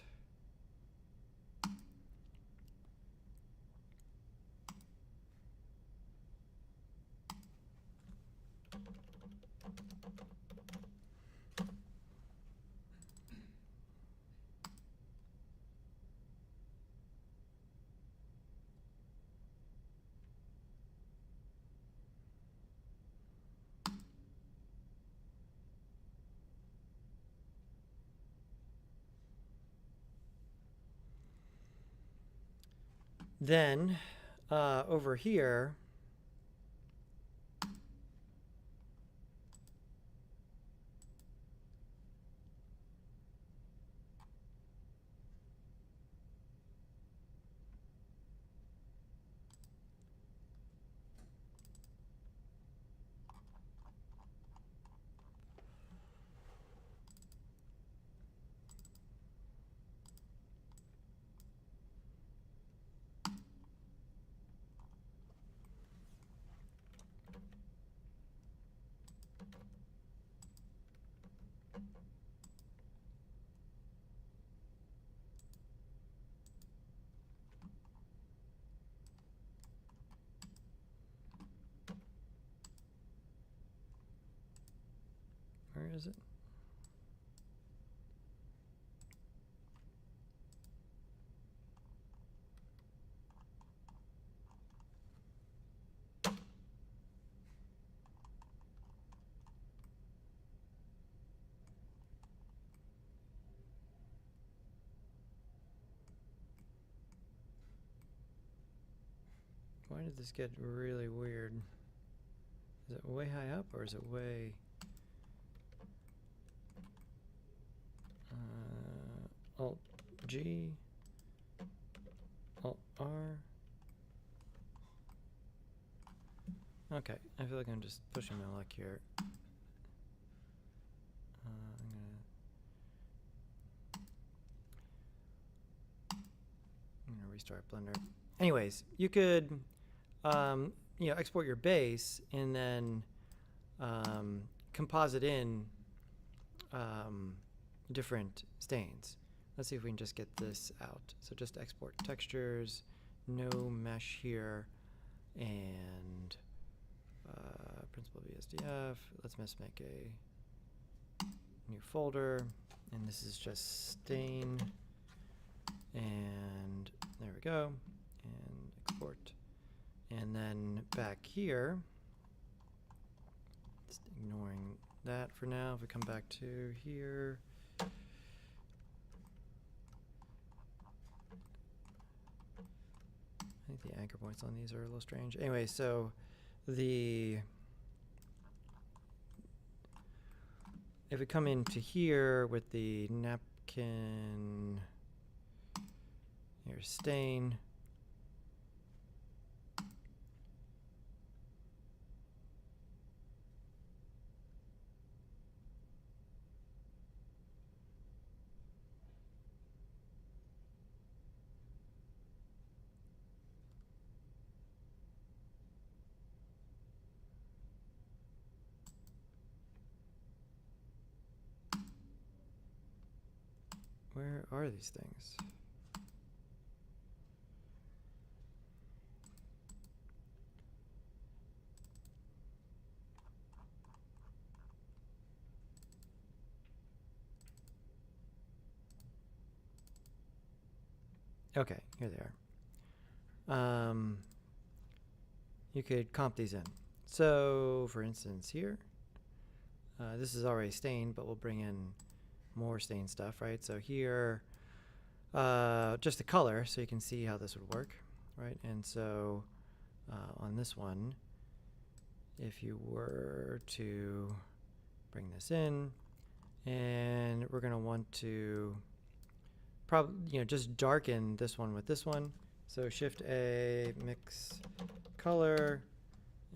then over here, where is it? Why did this get really weird? Is it way high up, or is it way... Alt-G, Alt-R. Okay, I feel like I'm just pushing my luck here. I'm gonna restart Blender. Anyways, you could export your base and then composite in different stains. Let's see if we can just get this out. So just export textures, no mesh here, and principal VSDF. Let's just make a new folder. And this is just stain. And there we go. And export. And then back here, just ignoring that for now. If we come back to here, I think the anchor points on these are a little strange. Anyway, so if we come into here with the napkin, here's stain. Where are these things? Okay, here they are. You could comp these in. So, for instance, here, this is already stained, but we'll bring in more stain stuff, right? So here, just the color, so you can see how this would work, right? And so on this one, if you were to bring this in, and we're going to want to probably, just darken this one with this one. So Shift A, mix color,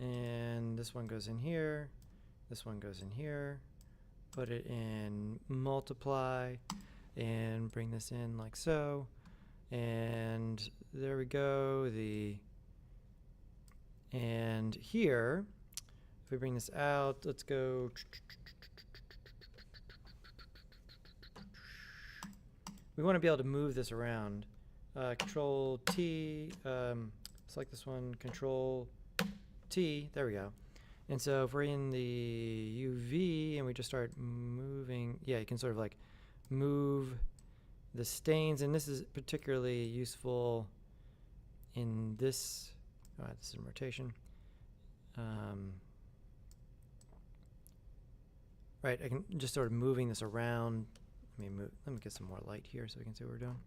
and this one goes in here, this one goes in here. Put it in multiply and bring this in like so. And there we go. And here, if we bring this out, let's go. We want to be able to move this around. Control T, select this one, Control T, there we go. And so if we're in the UV and we just start moving, yeah, you can sort of like move the stains. And this is particularly useful in this, this is in rotation. Right, I can just sort of moving this around. Let me get some more light here so we can see what we're doing.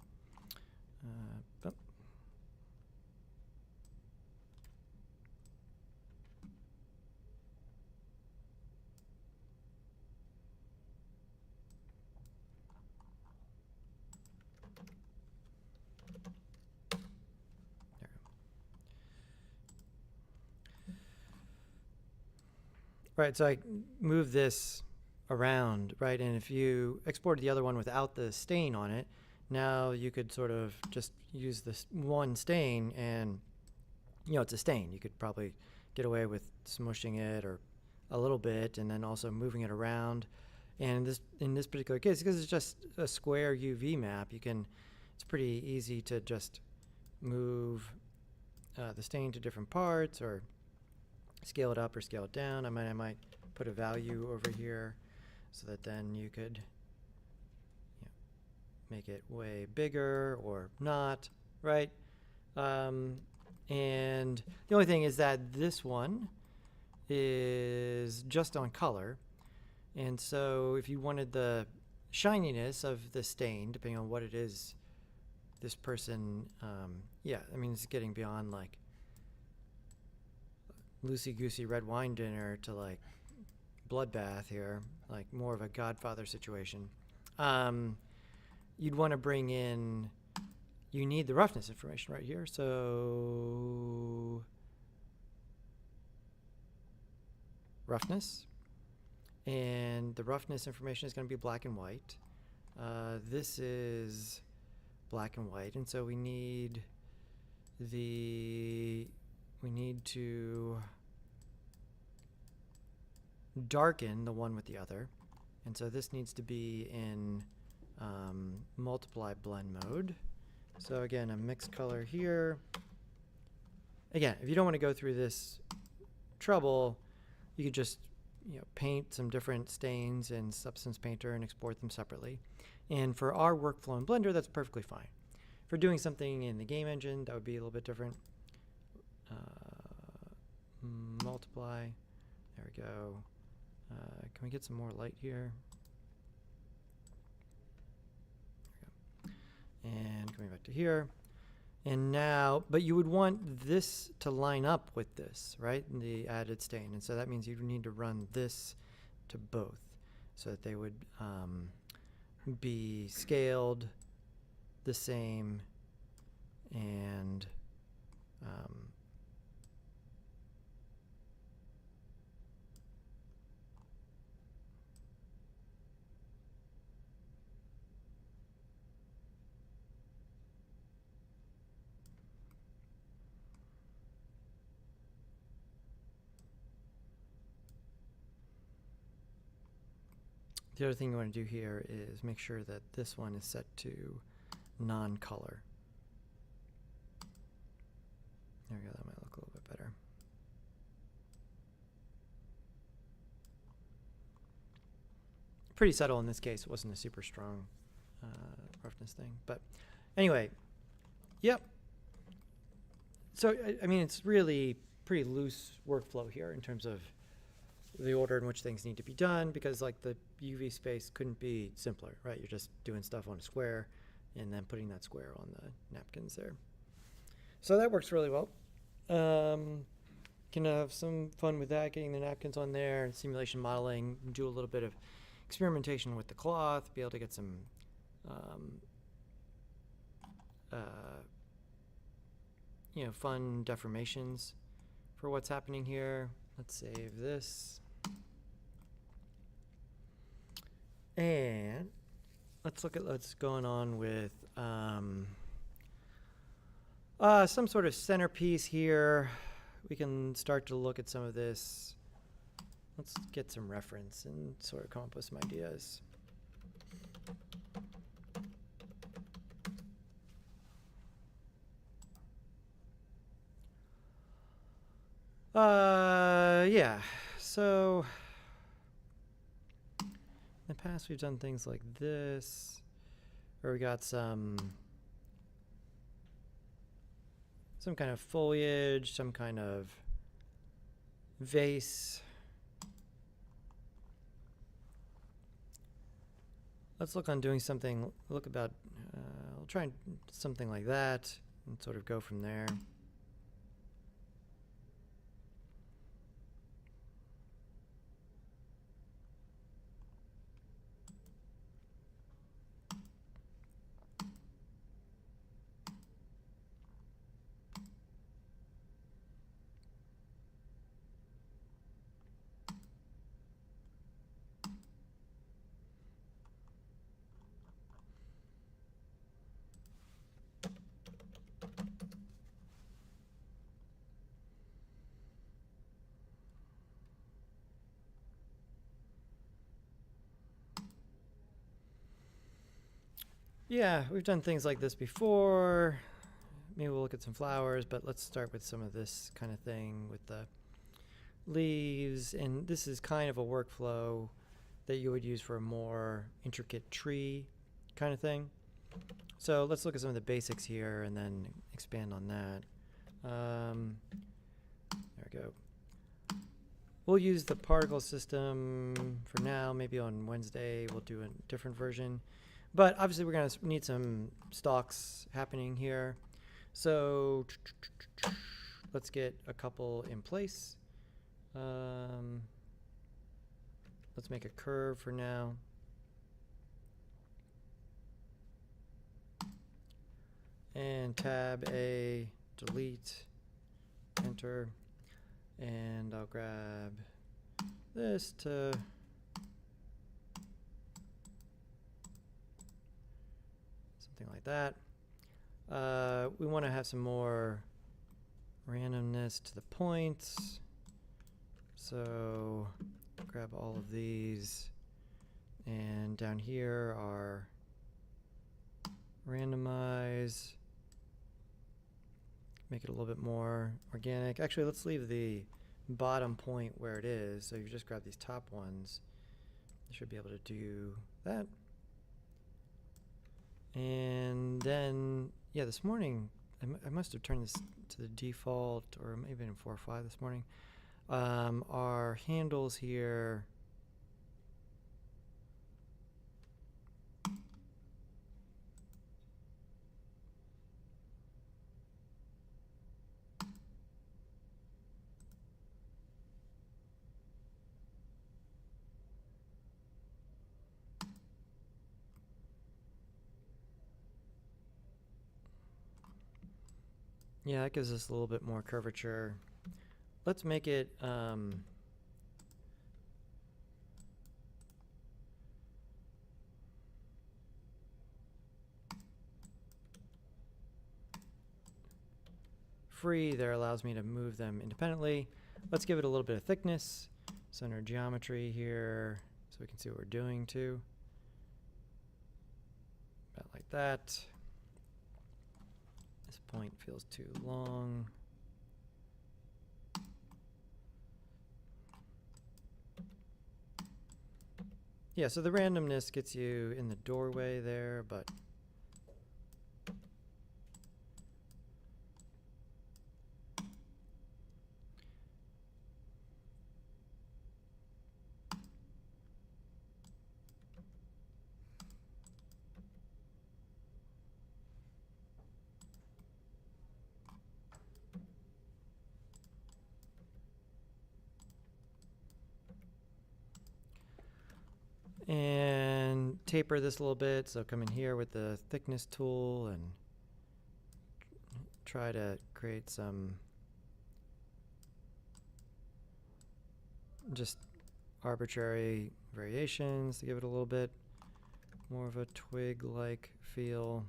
Right, so I move this around, right? And if you exported the other one without the stain on it, now you could sort of just use this one stain and, it's a stain. You could probably get away with smushing it or a little bit and then also moving it around. And in this particular case, because it's just a square UV map, it's pretty easy to just move the stain to different parts or scale it up or scale it down. I might put a value over here so that then you could make it way bigger or not, right? And the only thing is that this one is just on color. And so if you wanted the shininess of the stain, depending on what it is, this person, it's getting beyond like loosey-goosey red wine dinner to like bloodbath here, like more of a Godfather situation. You'd want to bring in, you need the roughness information right here. So roughness, and the roughness information is going to be black and white. This is black and white, and so we need to darken the one with the other. And so this needs to be in multiply blend mode. So again, a mix color here. Again, if you don't want to go through this trouble, you could just, paint some different stains in Substance Painter and export them separately. And for our workflow in Blender, that's perfectly fine. For doing something in the game engine, that would be a little bit different. Multiply. There we go. Can we get some more light here? There we go. And coming back to here. And now, but you would want this to line up with this, right? The added stain. And so that means you need to run this to both so that they would be scaled the same and the other thing you want to do here is make sure that this one is set to non-color. There we go, that might look a little bit better. Pretty subtle in this case. It wasn't a super strong roughness thing. But anyway, yep. So, I mean, it's really pretty loose workflow here in terms of the order in which things need to be done, because like the UV space couldn't be simpler, right? You're just doing stuff on a square and then putting that square on the napkins there. So that works really well. Can have some fun with that, getting the napkins on there, simulation modeling, do a little bit of experimentation with the cloth, be able to get some fun deformations for what's happening here. Let's save this. And let's look at what's going on with some sort of centerpiece here. We can start to look at some of this. Let's get some reference and sort of come up with some ideas. Yeah, so in the past we've done things like this, where we got some kind of foliage, some kind of vase. Let's look on doing something, I'll try something like that and sort of go from there. Yeah, we've done things like this before. Maybe we'll look at some flowers, but let's start with some of this kind of thing with the leaves. And this is kind of a workflow that you would use for a more intricate tree kind of thing. So let's look at some of the basics here and then expand on that. There we go. We'll use the particle system for now. Maybe on Wednesday we'll do a different version. But obviously we're going to need some stalks happening here. So let's get a couple in place. Let's make a curve for now. And tab A, delete, enter. And I'll grab this to something like that. We want to have some more randomness to the points. So grab all of these, and down here are randomize, make it a little bit more organic. Actually, let's leave the bottom point where it is. So you just grab these top ones. You should be able to do that. And then, yeah, this morning, I must have turned this to the default, or maybe in 4.5 this morning. Our handles here, yeah, that gives us a little bit more curvature. Let's make it, free. There allows me to move them independently. Let's give it a little bit of thickness. Center geometry here, so we can see what we're doing too. About like that. This point feels too long. Yeah, so the randomness gets you in the doorway there, but and taper this a little bit. So come in here with the thickness tool and try to create some just arbitrary variations to give it a little bit more of a twig-like feel.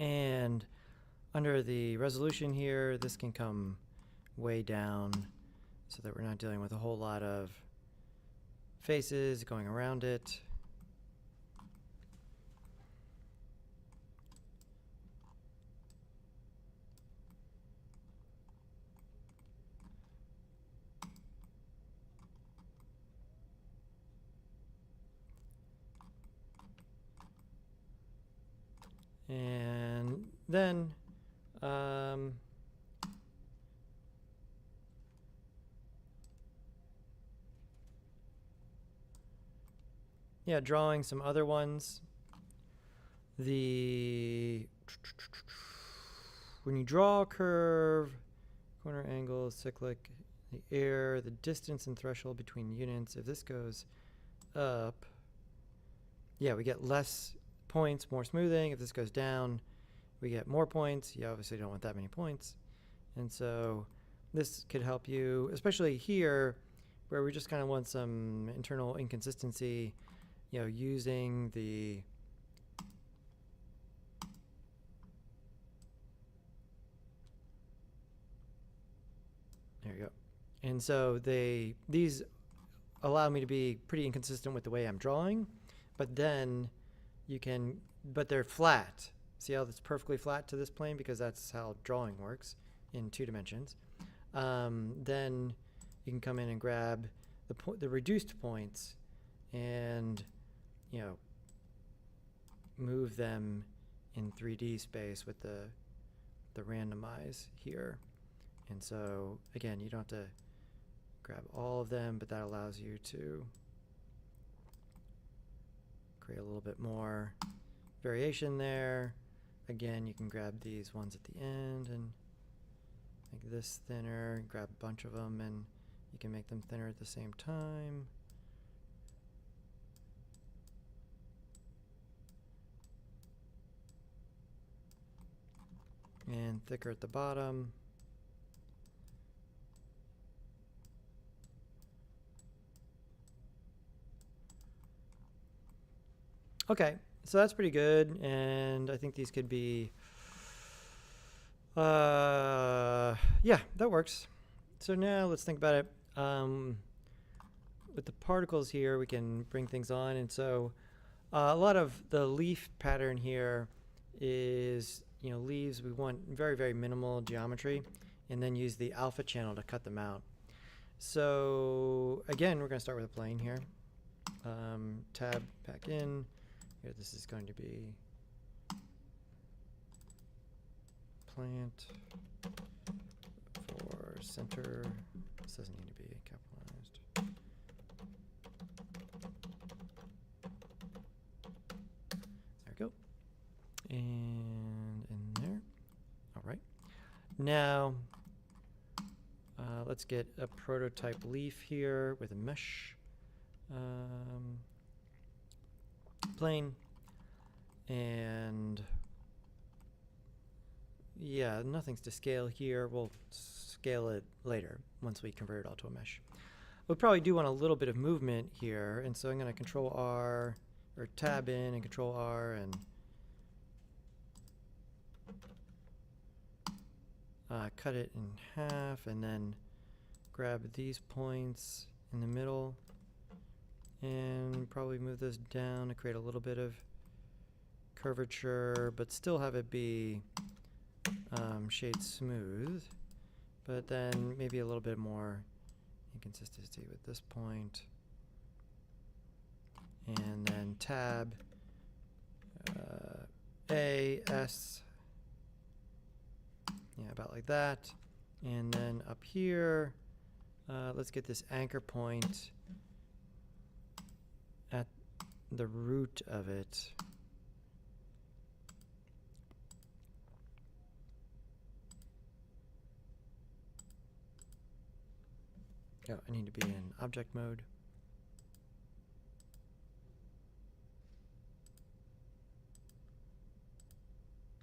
And under the resolution here, this can come way down so that we're not dealing with a whole lot of faces going around it. And then yeah, drawing some other ones. When you draw a curve, corner angle, cyclic, the error, the distance and threshold between units, if this goes up, yeah, we get less points, more smoothing. If this goes down, we get more points. You obviously don't want that many points. And so this could help you, especially here, where we just kind of want some internal inconsistency, you know, using the there you go. And so these allow me to be pretty inconsistent with the way I'm drawing, but then but they're flat. See how it's perfectly flat to this plane, because that's how drawing works in 2 dimensions. Then you can come in and grab the reduced points and, you know, move them in 3D space with the randomize here. And so again, you don't have to grab all of them, but that allows you to create a little bit more variation there. Again, you can grab these ones at the end and make this thinner, grab a bunch of them, and you can make them thinner at the same time. And thicker at the bottom. Okay, so that's pretty good, and I think these could be, yeah, that works. So now let's think about it. With the particles here, we can bring things on, and so a lot of the leaf pattern here is, leaves, we want very, very minimal geometry, and then use the alpha channel to cut them out. So again, we're going to start with a plane here. Tab back in. Here, this is going to be plant for center. This doesn't need to be capitalized. There we go. And in there. All right. Now, let's get a prototype leaf here with a mesh plane. And yeah, nothing's to scale here. We'll scale it later once we convert it all to a mesh. We probably do want a little bit of movement here, and so I'm going to Control R, or tab in and Control R, and cut it in half, and then grab these points in the middle, and probably move this down to create a little bit of curvature, but still have it be shade smooth, but then maybe a little bit more inconsistency with this point, and then tab A, S, yeah, about like that, and then up here, let's get this anchor point at the root of it. Oh, I need to be in object mode.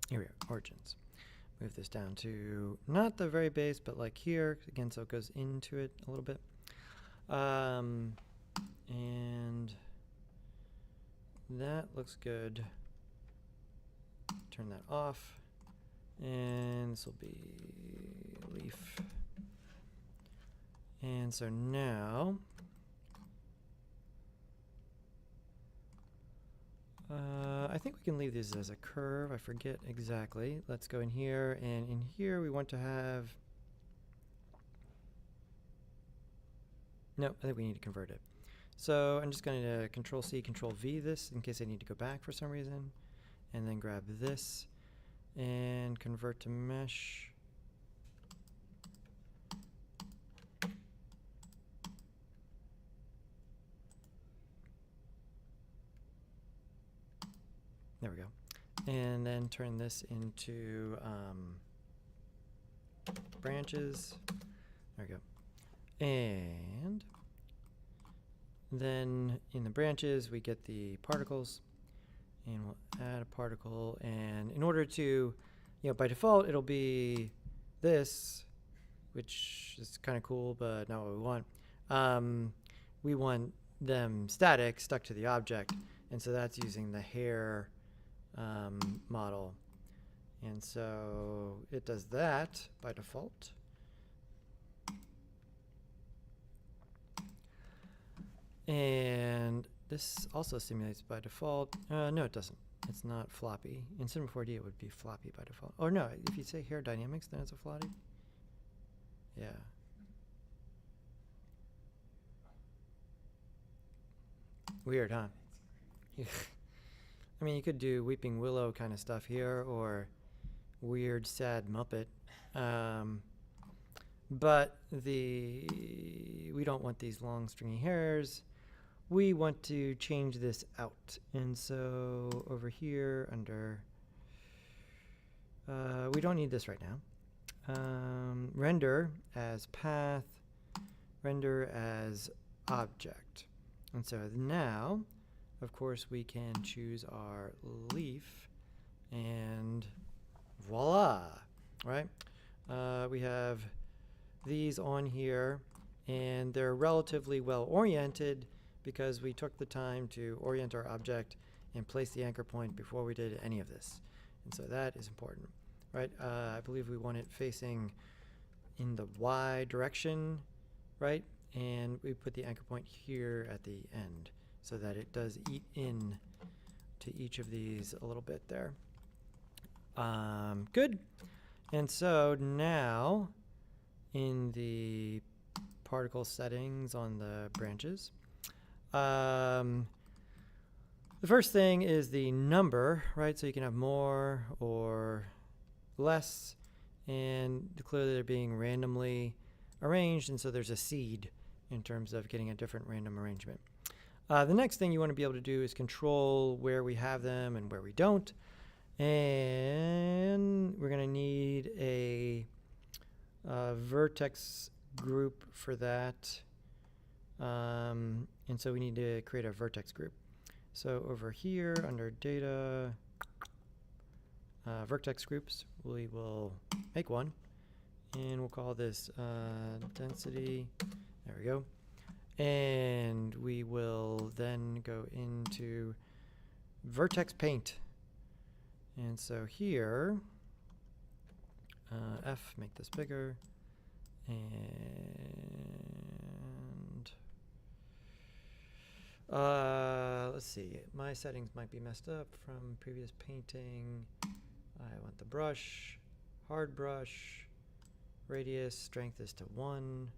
Here we are, origins. Move this down to not the very base, but like here, again, so it goes into it a little bit. And that looks good. Turn that off. And this will be leaf. And so now, I think we can leave these as a curve. I forget exactly. Let's go in here, and in here we want to have, no, I think we need to convert it. So I'm just going to Control C, Control V this in case I need to go back for some reason, and then grab this and convert to mesh. There we go. And then turn this into branches. There we go. And then in the branches, we get the particles. And we'll add a particle. And in order to, by default, it'll be this, which is kind of cool, but not what we want. We want them static, stuck to the object. And so that's using the hair model, and so it does that by default. And this also simulates by default. No, it doesn't. It's not floppy. In Cinema 4D, it would be floppy by default. Oh no, if you say hair dynamics, then it's a floppy. Yeah. Weird, huh? I mean, you could do Weeping Willow kind of stuff here, or weird, sad Muppet. But we don't want these long, stringy hairs. We want to change this out. And so over here under, we don't need this right now. Render as path, render as object. And so now, of course, we can choose our leaf, and voila, right? We have these on here, and they're relatively well oriented because we took the time to orient our object and place the anchor point before we did any of this. And so that is important, right? I believe we want it facing in the Y direction, right? And we put the anchor point here at the end so that it does eat in to each of these a little bit there. Good. And so now in the particle settings on the branches, the first thing is the number, right? So you can have more or less, and clearly they're being randomly arranged, and so there's a seed in terms of getting a different random arrangement. The next thing you want to be able to do is control where we have them and where we don't. And we're going to need a vertex group for that. And so we need to create a vertex group. So over here under data, vertex groups, we will make one. And we'll call this density. There we go. And we will then go into vertex paint. And so here, F, make this bigger. And let's see, my settings might be messed up from previous painting. I want the brush, hard brush, radius, strength is to 1.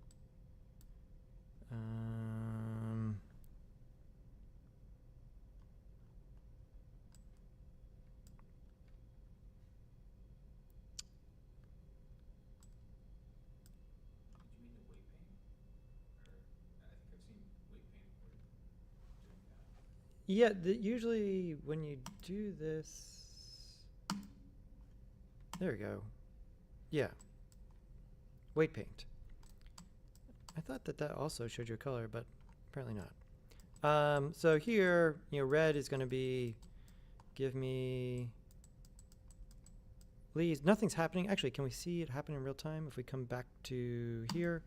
Yeah, usually when you do this, there we go. Yeah, weight paint. I thought that that also showed you a color, but apparently not. So here, red is going to be, give me leaves. Nothing's happening. Actually, can we see it happen in real time if we come back to here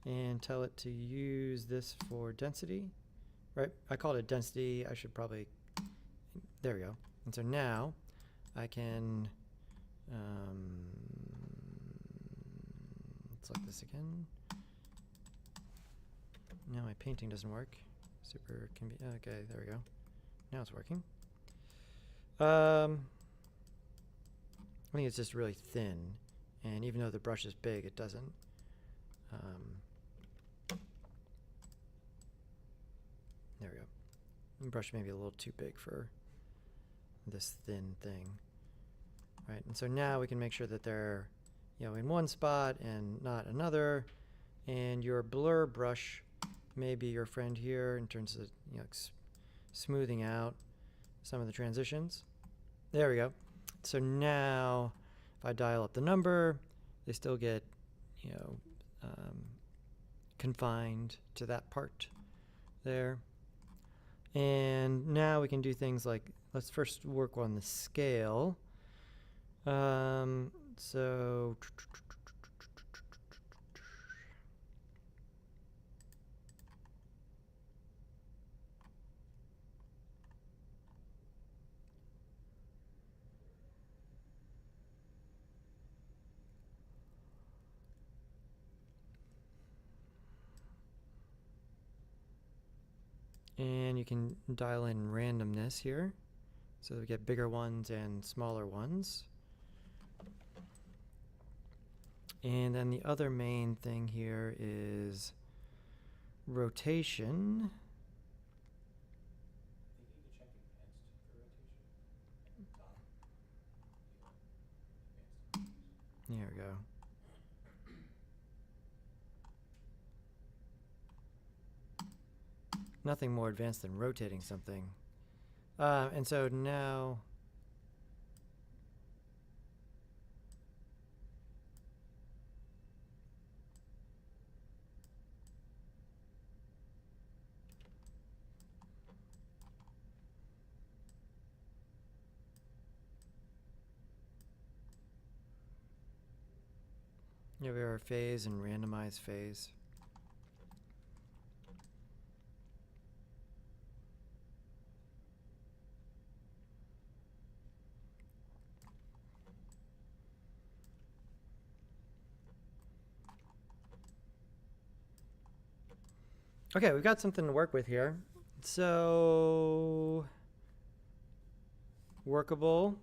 and tell it to use this for density? Right, I called it density. I should probably, there we go. And so now I can, let's look this again. Now my painting doesn't work. Super can be, okay, there we go. Now it's working. I think it's just really thin. And even though the brush is big, it doesn't. There we go. The brush may be a little too big for this thin thing. Right, and so now we can make sure that they're, in one spot and not another. And your blur brush may be your friend here in terms of, smoothing out some of the transitions. There we go. So now if I dial up the number, they still get, confined to that part there. And now we can do things like, let's first work on the scale. So and you can dial in randomness here. So we get bigger ones and smaller ones. And then the other main thing here is rotation. There we go. Nothing more advanced than rotating something. And so now we have our phase and randomized phase. Okay, we've got something to work with here. So workable.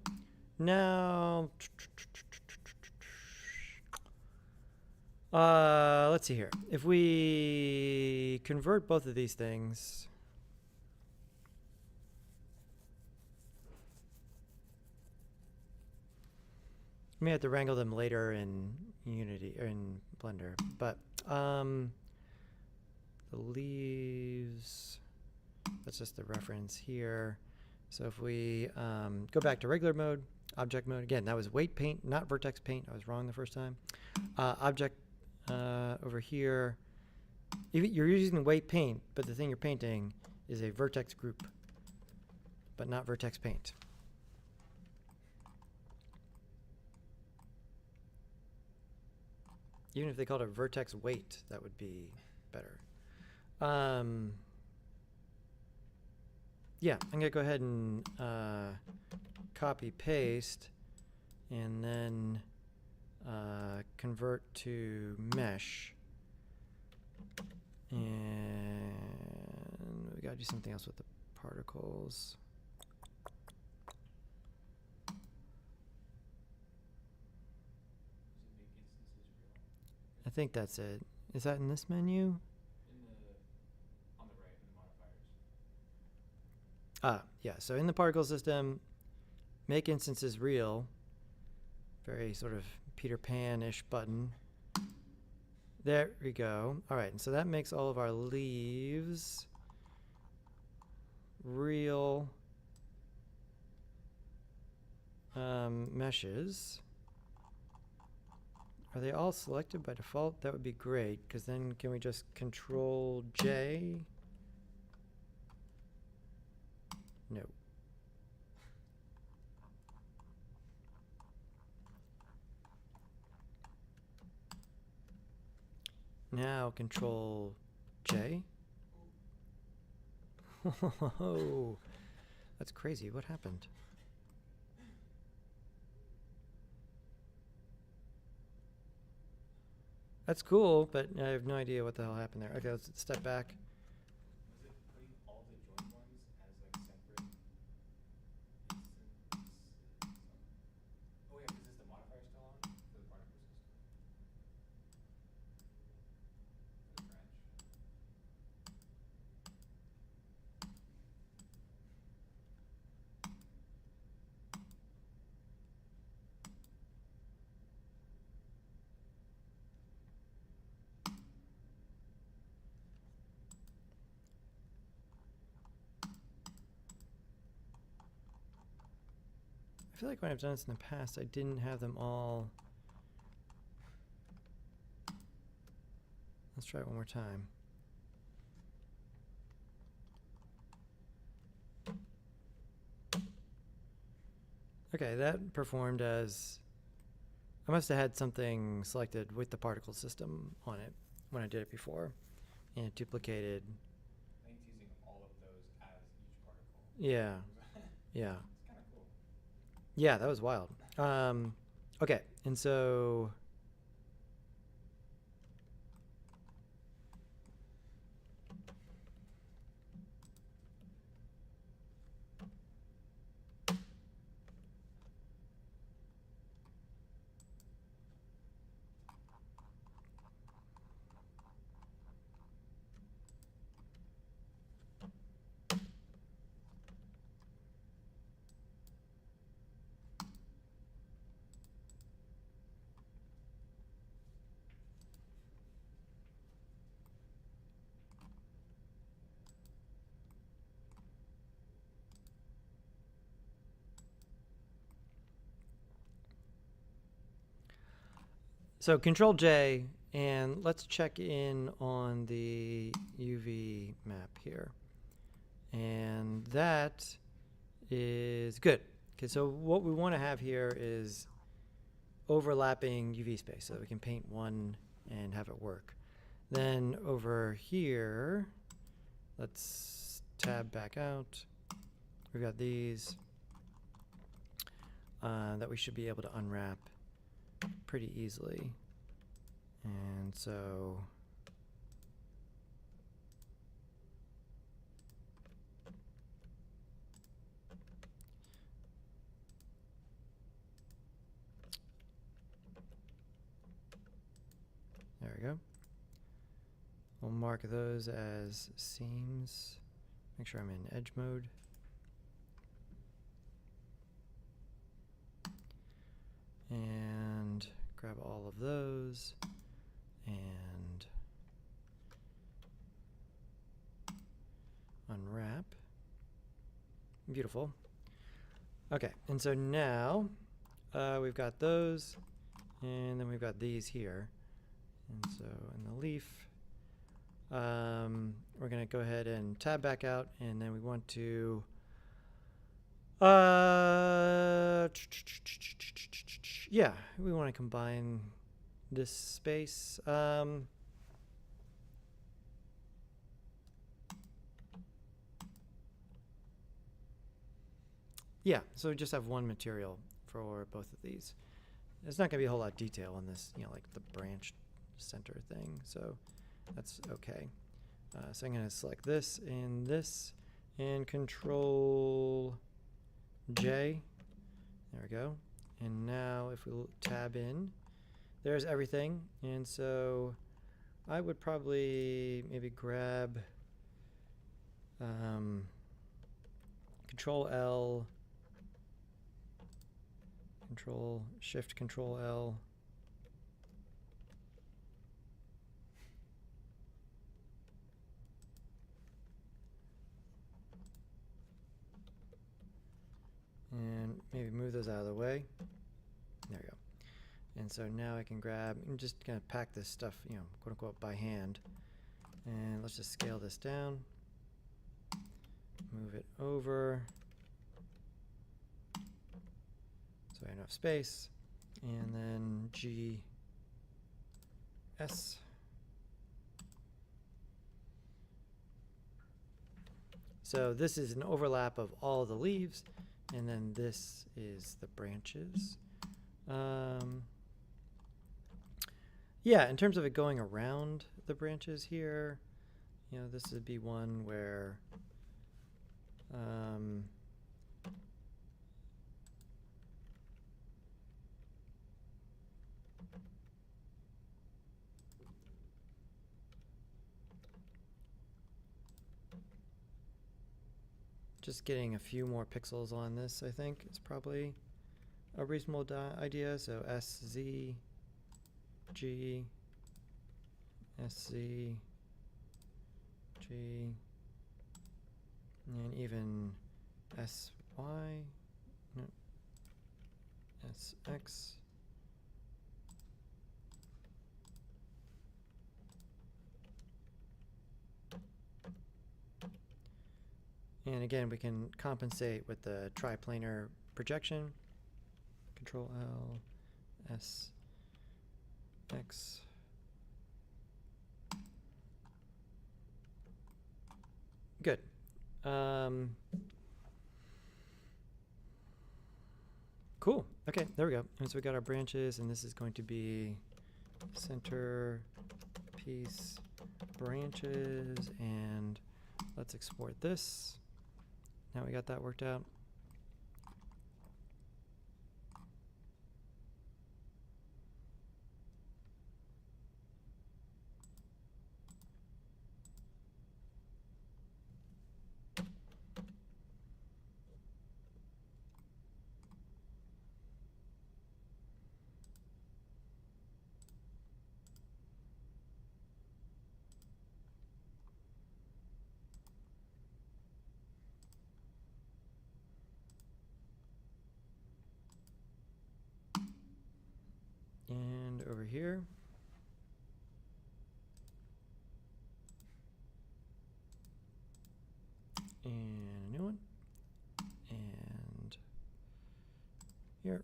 Now, let's see here. If we convert both of these things, we may have to wrangle them later in Unity or in Blender, but the leaves, that's just the reference here. So if we go back to regular mode, object mode, again, that was weight paint, not vertex paint. I was wrong the first time. Object over here, you're using weight paint, but the thing you're painting is a vertex group, but not vertex paint. Even if they called it vertex weight, that would be better. Yeah, I'm gonna go ahead and copy paste and then convert to mesh. And we gotta do something else with the particles. I think that's it. Is that in this menu? On the right, in the modifiers. Yeah, so in the particle system, make instances real. Very sort of Peter Pan-ish button. There we go. All right, and so that makes all of our leaves real meshes. Are they all selected by default? That would be great, because then can we just Control J? No. Now Control J. Oh, that's crazy. What happened? That's cool, but I have no idea what the hell happened there. Okay, let's step back. Was it putting all the joint ones as like separate instances? Oh yeah, because is the modifier still on for the particle system? For the branch? I feel like when I've done this in the past, I didn't have them all. Let's try it one more time. Okay, that performed as, I must have had something selected with the particle system on it when I did it before, and it duplicated. I think it's using all of those as each particle. Yeah, yeah. It's kind of cool. Yeah, that was wild. Okay, and so Control J, and let's check in on the UV map here. And that is good. Okay, so what we want to have here is overlapping UV space so that we can paint one and have it work. Then over here, let's tab back out. We've got these that we should be able to unwrap pretty easily. And so we go. We'll mark those as seams. Make sure I'm in edge mode. And grab all of those and unwrap. Beautiful. Okay, and so now we've got those, and then we've got these here. And so in the leaf, we're going to go ahead and tab back out, and then we want to yeah, we want to combine this space. Yeah, so we just have one material for both of these. There's not going to be a whole lot of detail on this, like the branch center thing, so that's okay. So I'm going to select this, and Control J. There we go. And now if we tab in, there's everything. And so I would probably maybe grab Control L, Shift Control L. And maybe move those out of the way. There we go. And so now I can grab, I'm just going to pack this stuff, quote unquote, by hand. And let's just scale this down. Move it over. So I have enough space. And then G, S. So this is an overlap of all the leaves. And then this is the branches. Yeah, in terms of it going around the branches here, this would be one where just getting a few more pixels on this, I think, is probably a reasonable idea. So S, Z, G, S, Z, G, and even S, Y, no, S, X. And again, we can compensate with the triplanar projection. Control L, S, X. Good. Cool. Okay, there we go. And so we got our branches, and this is going to be center piece branches, and let's export this. Now we got that worked out. And over here, and a new one, and here.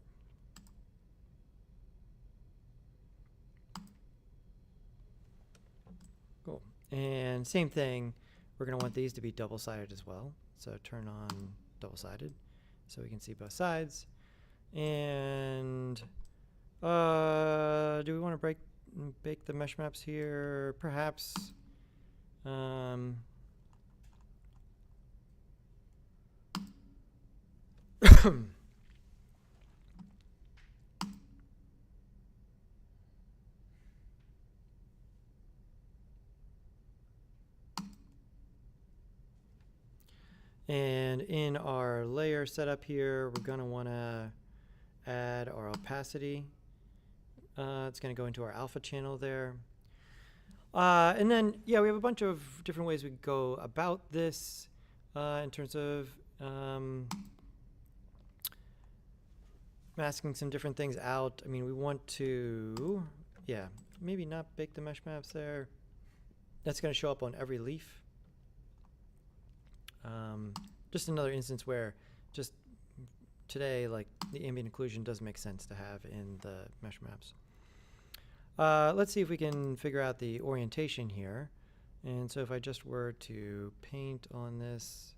Cool. And same thing, we're going to want these to be double-sided as well. So turn on double-sided so we can see both sides. And do we want to bake the mesh maps here? Perhaps. And in our layer setup here, we're going to want to add our opacity. It's going to go into our alpha channel there. And then, yeah, we have a bunch of different ways we could go about this in terms of masking some different things out. I mean, we want to, yeah, maybe not bake the mesh maps there. That's going to show up on every leaf. Just another instance where just today, like the ambient occlusion does make sense to have in the mesh maps. Let's see if we can figure out the orientation here. And so if I just were to paint on this,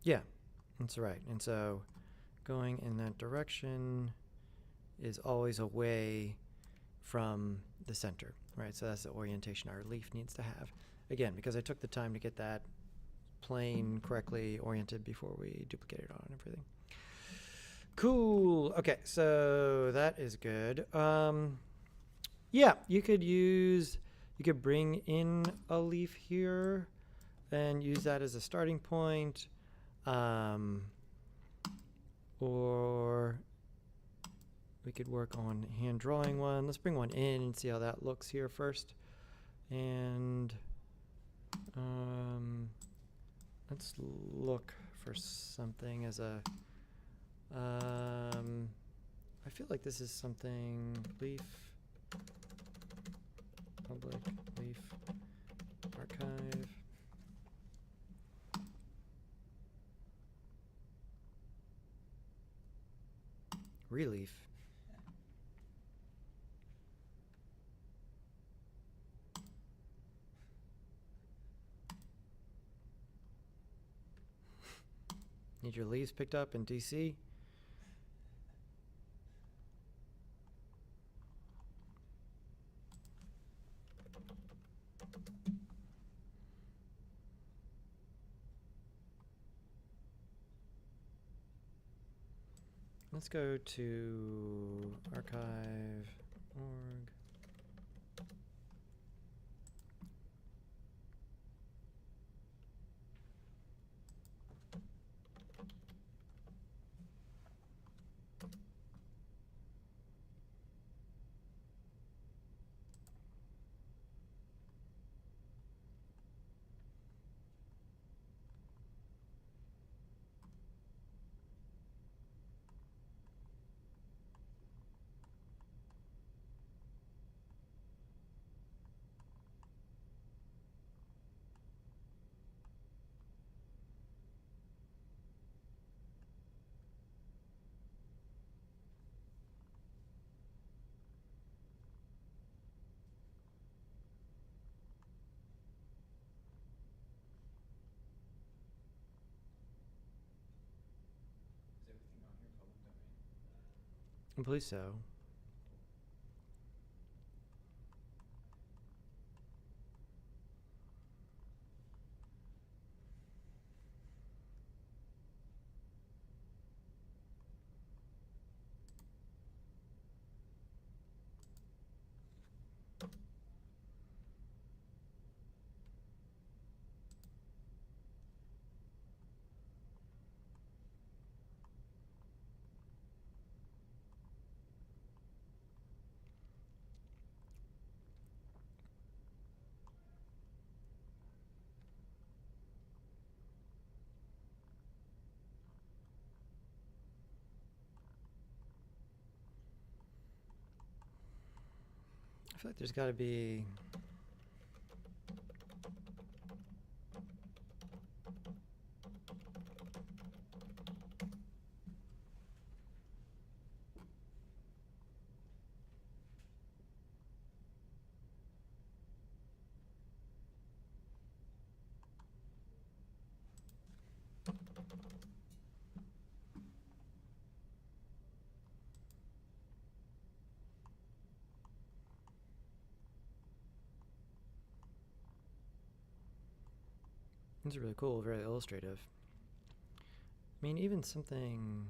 yeah, that's right. And so going in that direction is always away from the center, right? So that's the orientation our leaf needs to have. Again, because I took the time to get that plane correctly oriented before we duplicated it on everything. Cool. Okay, so that is good. Yeah, you could bring in a leaf here and use that as a starting point. Or we could work on hand drawing one. Let's bring one in and see how that looks here first. And let's look for something as a, I feel like this is something leaf, public leaf archive. Relief. Need your leaves picked up in DC? Let's go to archive.org. Is everything on here public domain? I believe so. I feel like there's got to be. This is really cool, very illustrative. mean, even something.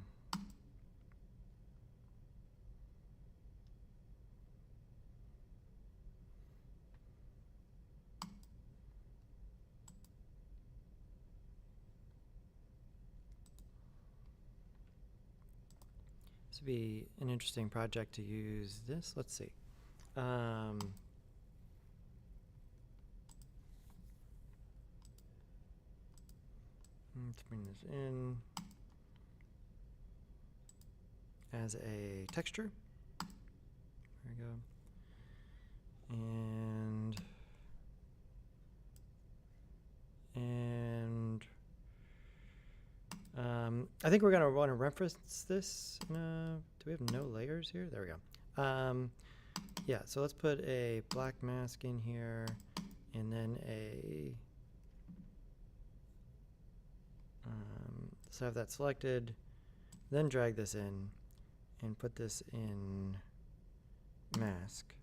This would be an interesting project to use this. Let's see. Let's bring this in as a texture. There we go. And I think we're going to want to reference this. Do we have no layers here? There we go. Yeah, so let's put a black mask in here, and then so have that selected, then drag this in and put this in mask.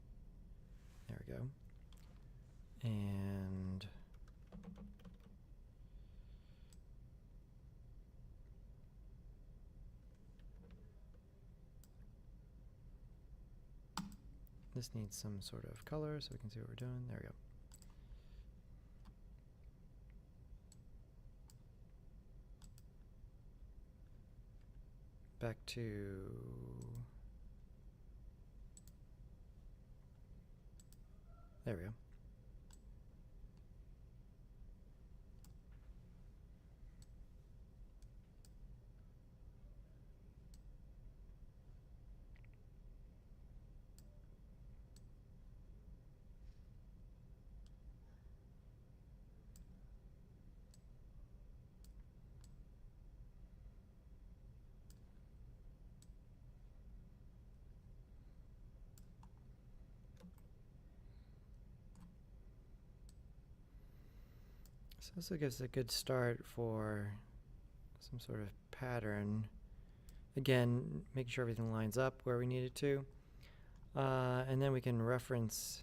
There we go. And this needs some sort of color so we can see what we're doing. There we go. Back to there we go. So this gives a good start for some sort of pattern. Again, making sure everything lines up where we need it to. And then we can reference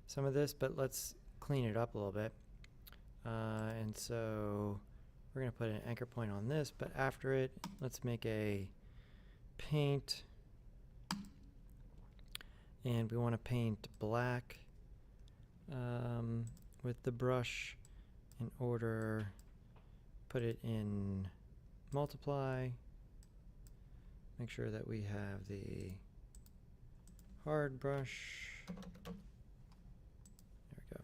some of this, but let's clean it up a little bit. And so we're going to put an anchor point on this, but after it, let's make a paint. And we want to paint black with the brush in order, put it in multiply, make sure that we have the hard brush. There we go.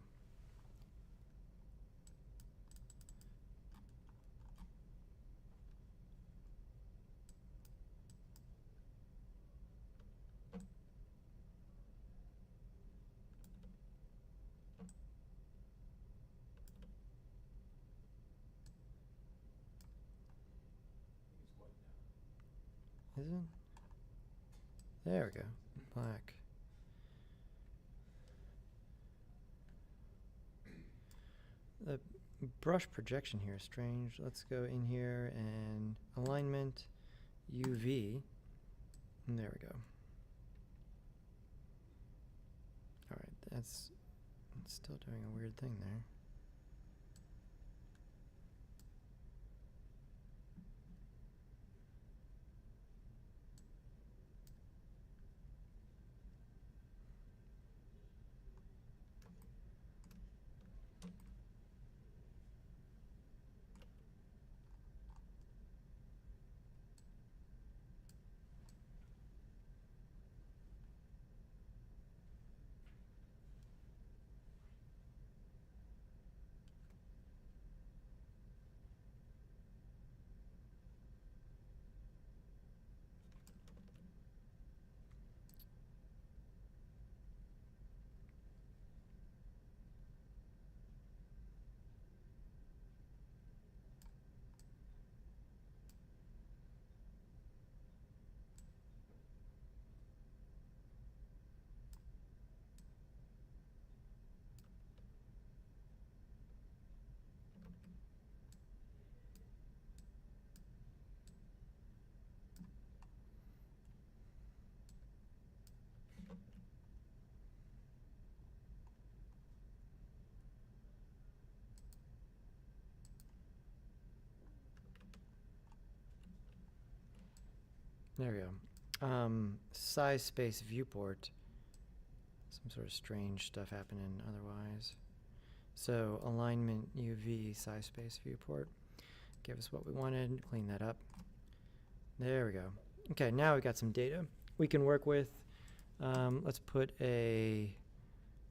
Is it? There we go. Black. The brush projection here is strange. Let's go in here and alignment, UV. And there we go. All right, that's still doing a weird thing there. There we go. Size space viewport. Some sort of strange stuff happening otherwise. So alignment UV size space viewport. Give us what we wanted. Clean that up. There we go. Okay, now we got some data we can work with. Let's put a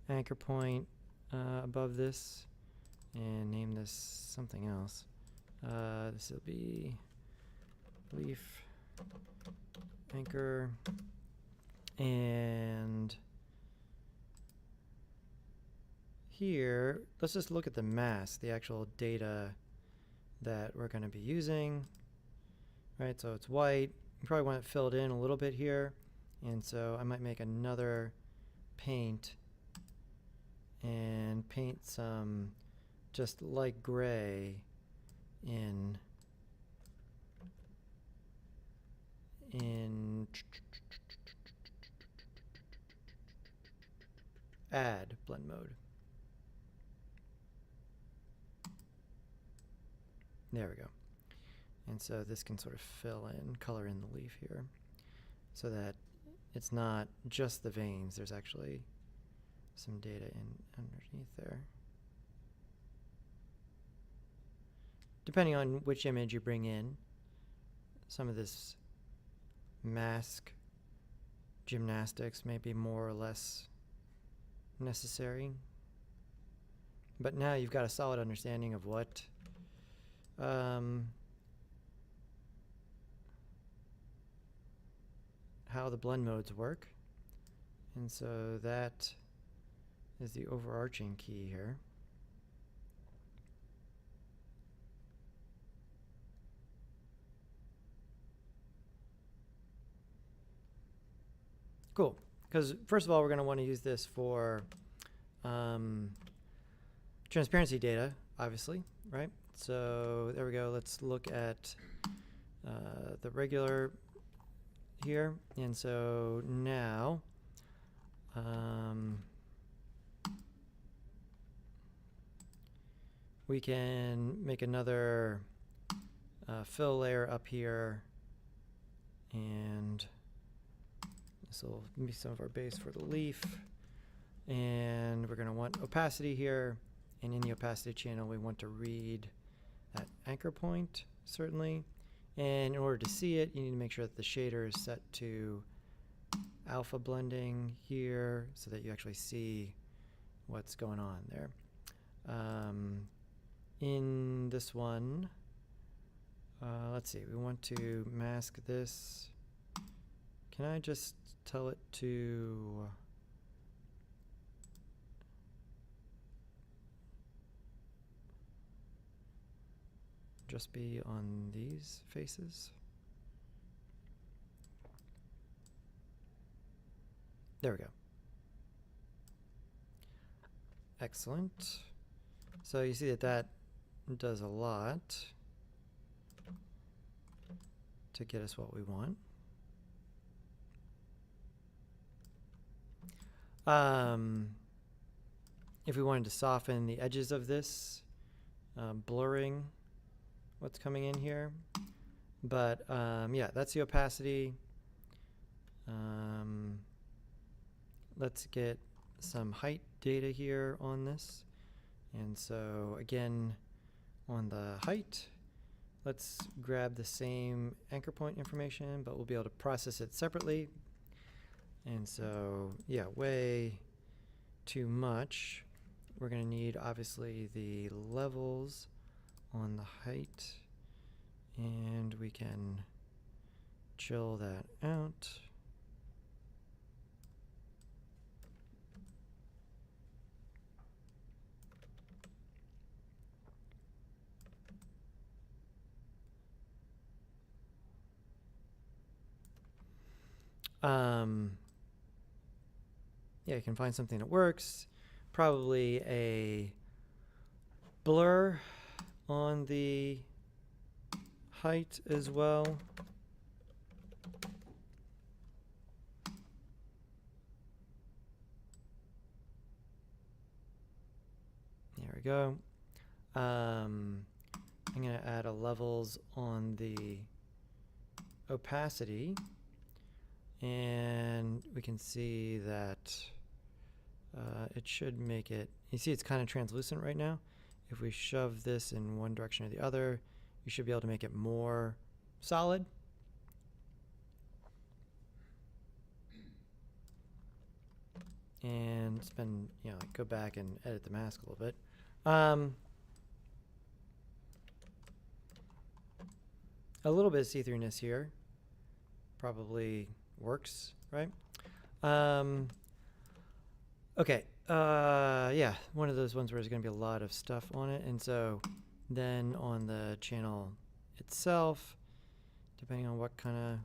anchor point above this and name this something else. This will be leaf anchor, and here let's just look at the mass, the actual data that we're going to be using. Right, so it's white. You probably want it filled in a little bit here, and so I might make another paint and paint some just light gray in add blend mode. There we go. And so this can sort of fill in, color in the leaf here, so that it's not just the veins. There's actually some data underneath there. Depending on which image you bring in, some of this mask gymnastics may be more or less necessary. But now you've got a solid understanding of what how the blend modes work. And so that is the overarching key here. Cool, because first of all, we're going to want to use this for transparency data, obviously, right? So there we go. Let's look at the regular here. And so now we can make another fill layer up here, and this will be some of our base for the leaf. And we're going to want opacity here, and in the opacity channel we want to read that anchor point, certainly. And in order to see it, you need to make sure that the shader is set to alpha blending here, so that you actually see what's going on there. In this one, let's see, we want to mask this. Can I just tell it to just be on these faces? There we go. Excellent. So you see that that does a lot to get us what we want. If we wanted to soften the edges of this, blurring what's coming in here. But yeah, that's the opacity. Let's get some height data here on this. And so again, on the height, let's grab the same anchor point information, but we'll be able to process it separately. And so, yeah, way too much. We're going to need, obviously, the levels on the height, and we can chill that out. Yeah, you can find something that works. Probably a blur on the height as well. There we go. I'm going to add a levels on the opacity And we can see that it should make it, you see it's kind of translucent right now. If we shove this in one direction or the other, you should be able to make it more solid. And spend, like go back and edit the mask a little bit. A little bit of see-throughness here probably works, right? Okay, yeah, one of those ones where there's going to be a lot of stuff on it. And so then on the channel itself, depending on what kind of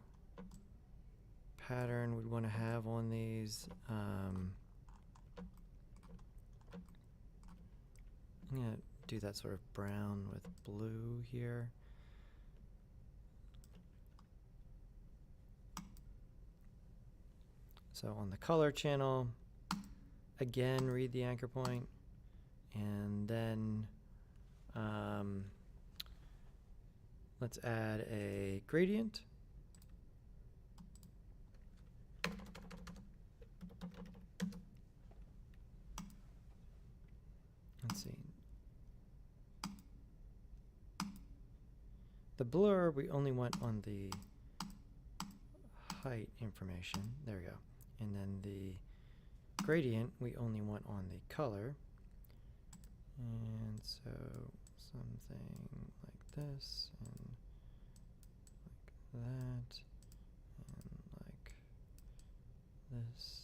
pattern we'd want to have on these, I'm going to do that sort of brown with blue here. So on the color channel, again, read the anchor point, and then let's add a gradient. Let's see. The blur we only want on the height information. There we go. And then the gradient we only want on the color. And so something like this, and like that, and like this.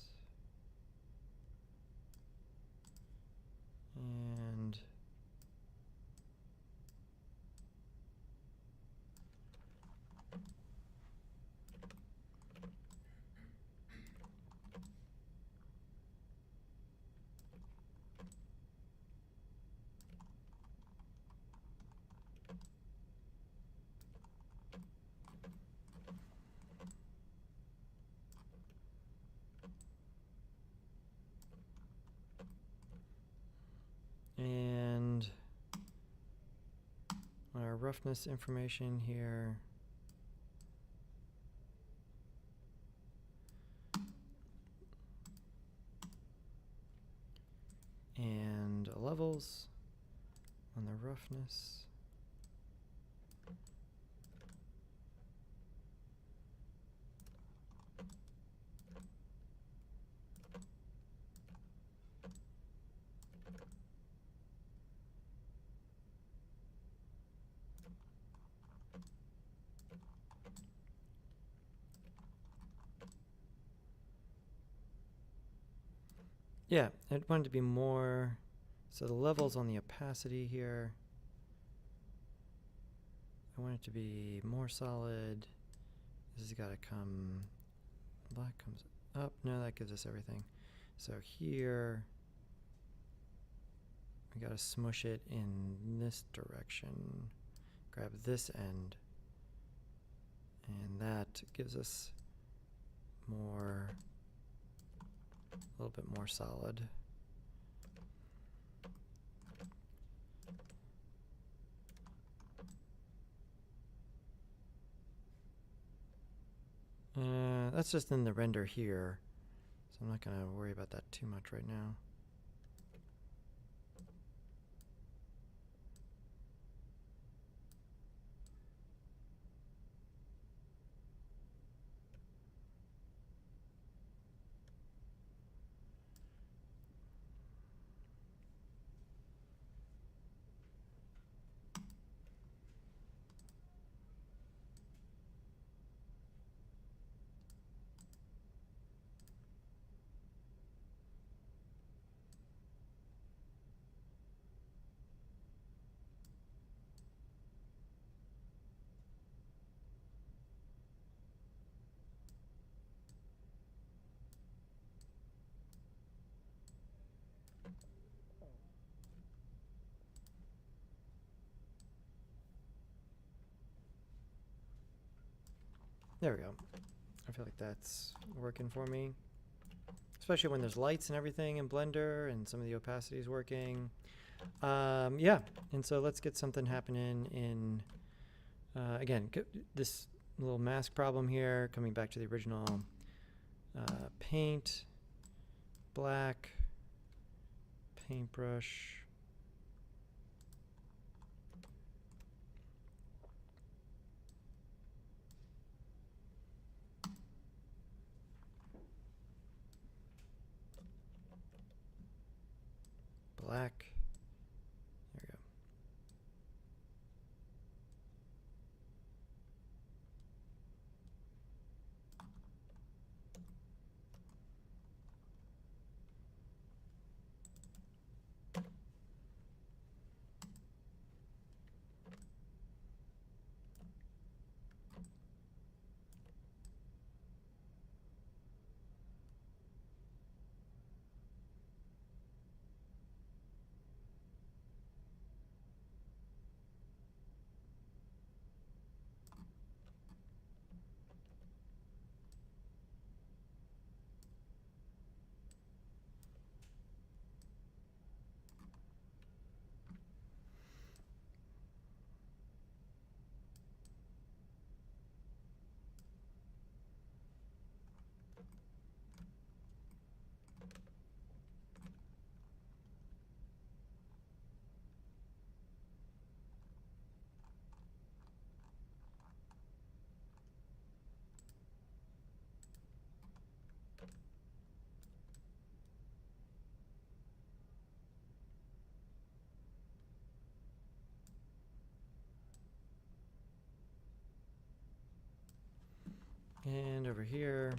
And our roughness information here. And levels on the roughness. Yeah, I want it to be more, so the levels on the opacity here, I want it to be more solid. This has got to come, black comes up, no, that gives us everything. So here, we got to smush it in this direction, grab this end, and that gives us more, a little bit more solid. That's just in the render here, so I'm not going to worry about that too much right now. There we go. I feel like that's working for me, especially when there's lights and everything in Blender and some of the opacity is working. Yeah, and so let's get something happening in, again, this little mask problem here, coming back to the original Paint, black, paintbrush. Black. There we go. And over here,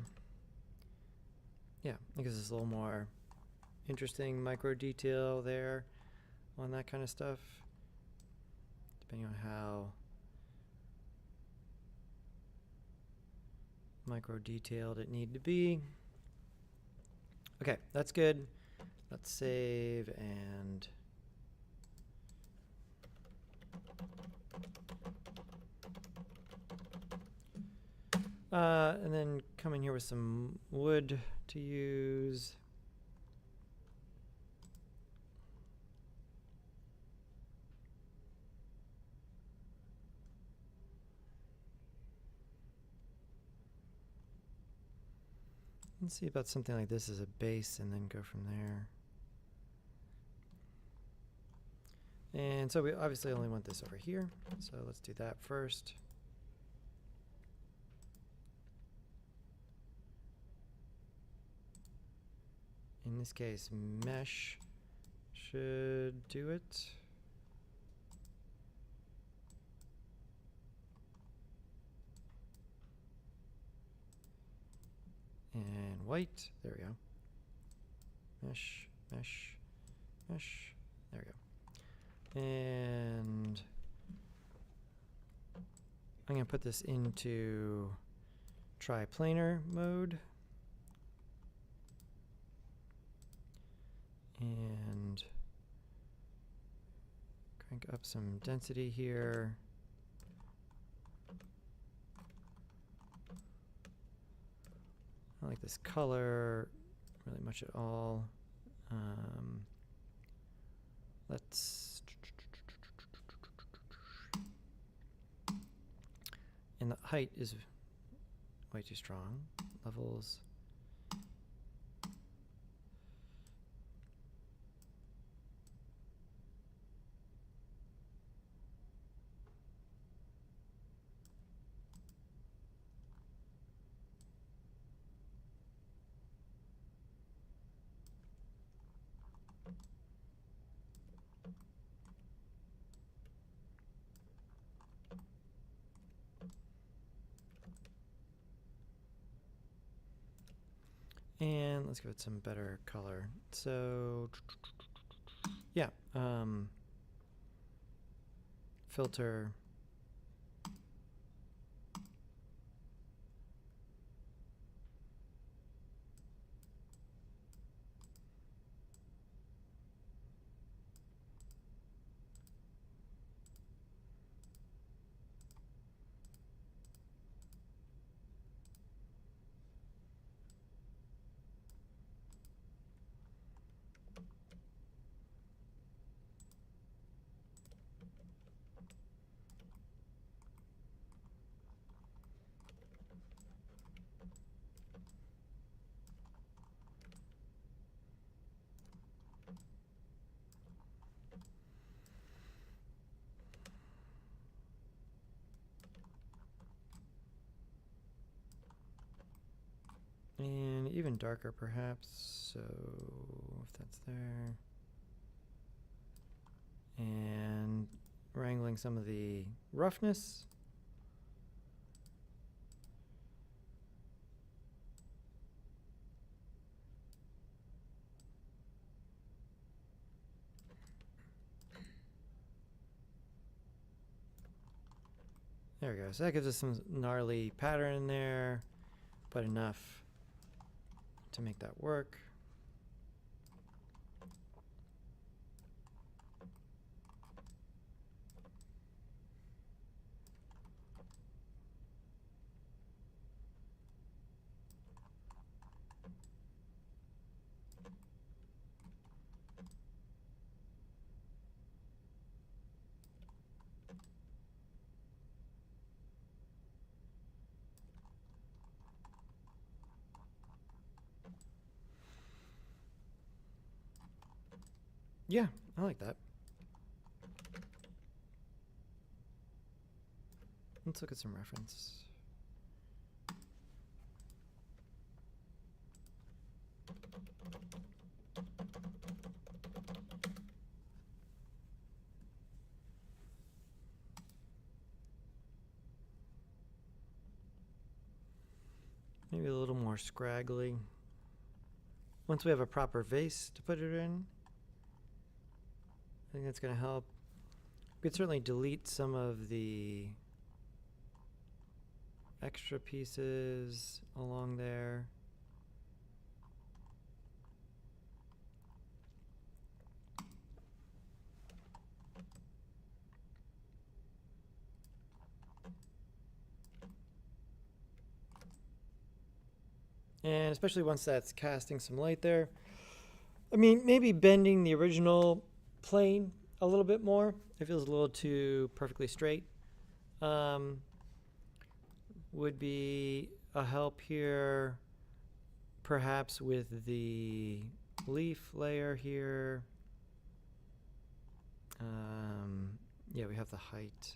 yeah, I guess there's a little more interesting micro detail there on that kind of stuff, depending on how micro detailed it need to be. Okay, that's good. Let's save and and then come in here with some wood to use. Let's see about something like this as a base and then go from there. And so we obviously only want this over here, so let's do that first. In this case, mesh should do it. And white, there we go. Mesh, mesh, mesh, there we go. And I'm gonna put this into triplanar mode. And crank up some density here. I don't like this color really much at all. Let's, and the height is way too strong. Levels. And let's give it some better color. So, yeah, filter. darker perhaps, so if that's there. And wrangling some of the roughness. There we go. So that gives us some gnarly pattern in there, but enough to make that work. Yeah, I like that. Let's look at some reference. Maybe a little more scraggly. Once we have a proper vase to put it in, I think that's going to help. We could certainly delete some of the extra pieces along there. And especially once that's casting some light there. I mean, maybe bending the original plane a little bit more. It feels a little too perfectly straight. Would be a help here, perhaps with the leaf layer here. Yeah, we have the height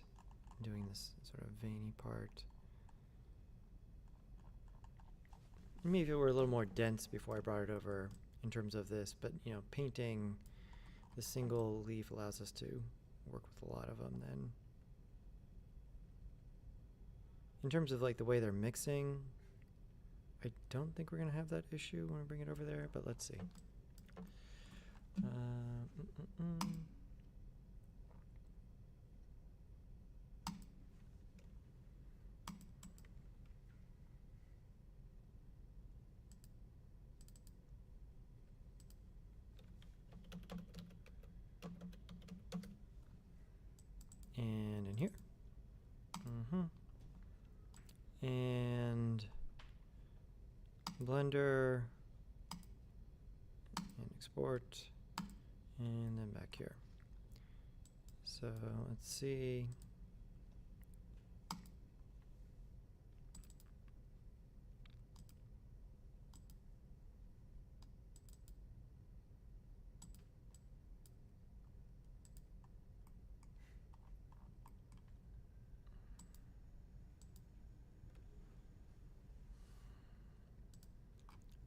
doing this sort of veiny part. Maybe if it were a little more dense before I brought it over in terms of this, but you know, painting the single leaf allows us to work with a lot of them then. In terms of like the way they're mixing, I don't think we're gonna have that issue when we bring it over there, but let's see. And in here. And Blender and export, and then back here. So let's see.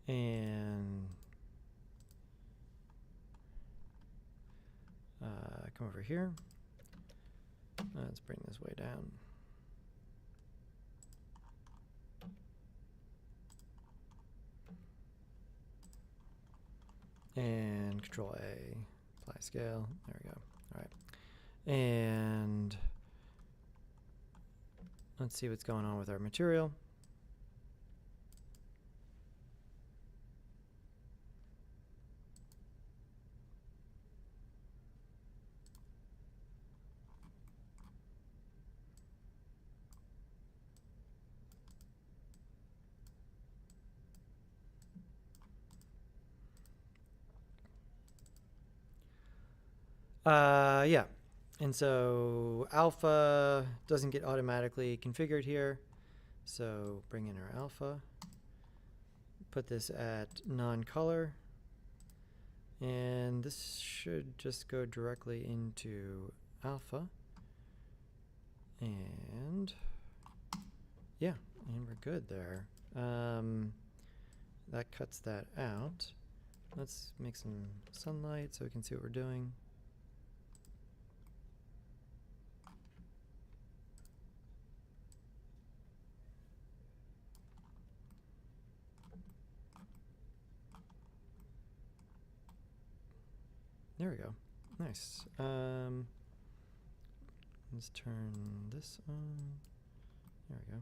And come over here. Let's bring this way down. And Control A, apply scale. There we go. All right. And let's see what's going on with our material. Yeah, and so alpha doesn't get automatically configured here. So bring in our alpha, put this at non-color, and this should just go directly into alpha. And yeah, and we're good there. that cuts that out. Let's make some sunlight so we can see what we're doing. There we go. Nice. Let's turn this on. There we go.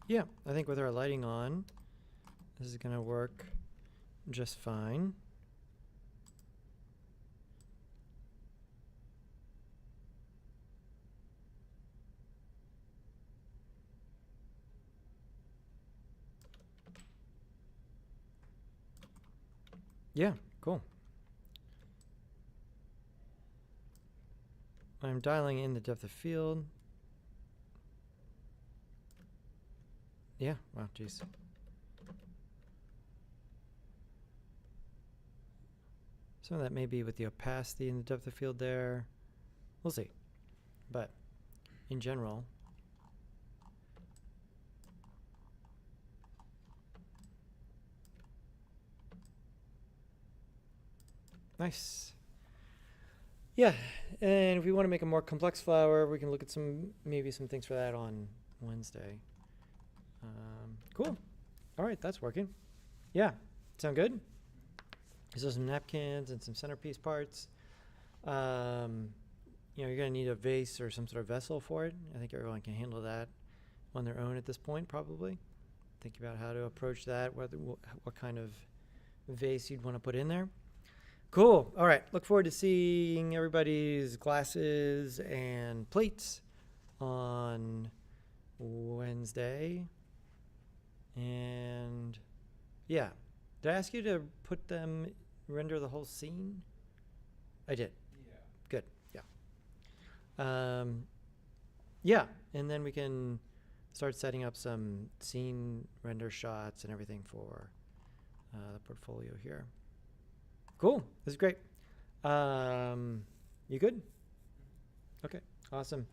Yeah, I think with our lighting on, this is going to work just fine. Yeah, cool. I'm dialing in the depth of field. Yeah, wow, geez. Some of that may be with the opacity and the depth of field there. We'll see. But in general, nice. Yeah, and if we want to make a more complex flower, we can look at maybe some things for that on Wednesday. Cool. All right, that's working. Yeah, sound good? So some napkins and some centerpiece parts. You know, you're going to need a vase or some sort of vessel for it. I think everyone can handle that on their own at this point, probably. Think about how to approach that, what kind of vase you'd want to put in there. Cool. All right. Look forward to seeing everybody's glasses and plates on Wednesday. And yeah, did I ask you to render the whole scene? I did. Yeah. Good. Yeah. Yeah, and then we can start setting up some scene render shots and everything for the portfolio here. Cool. This is great. You good? Okay. Awesome.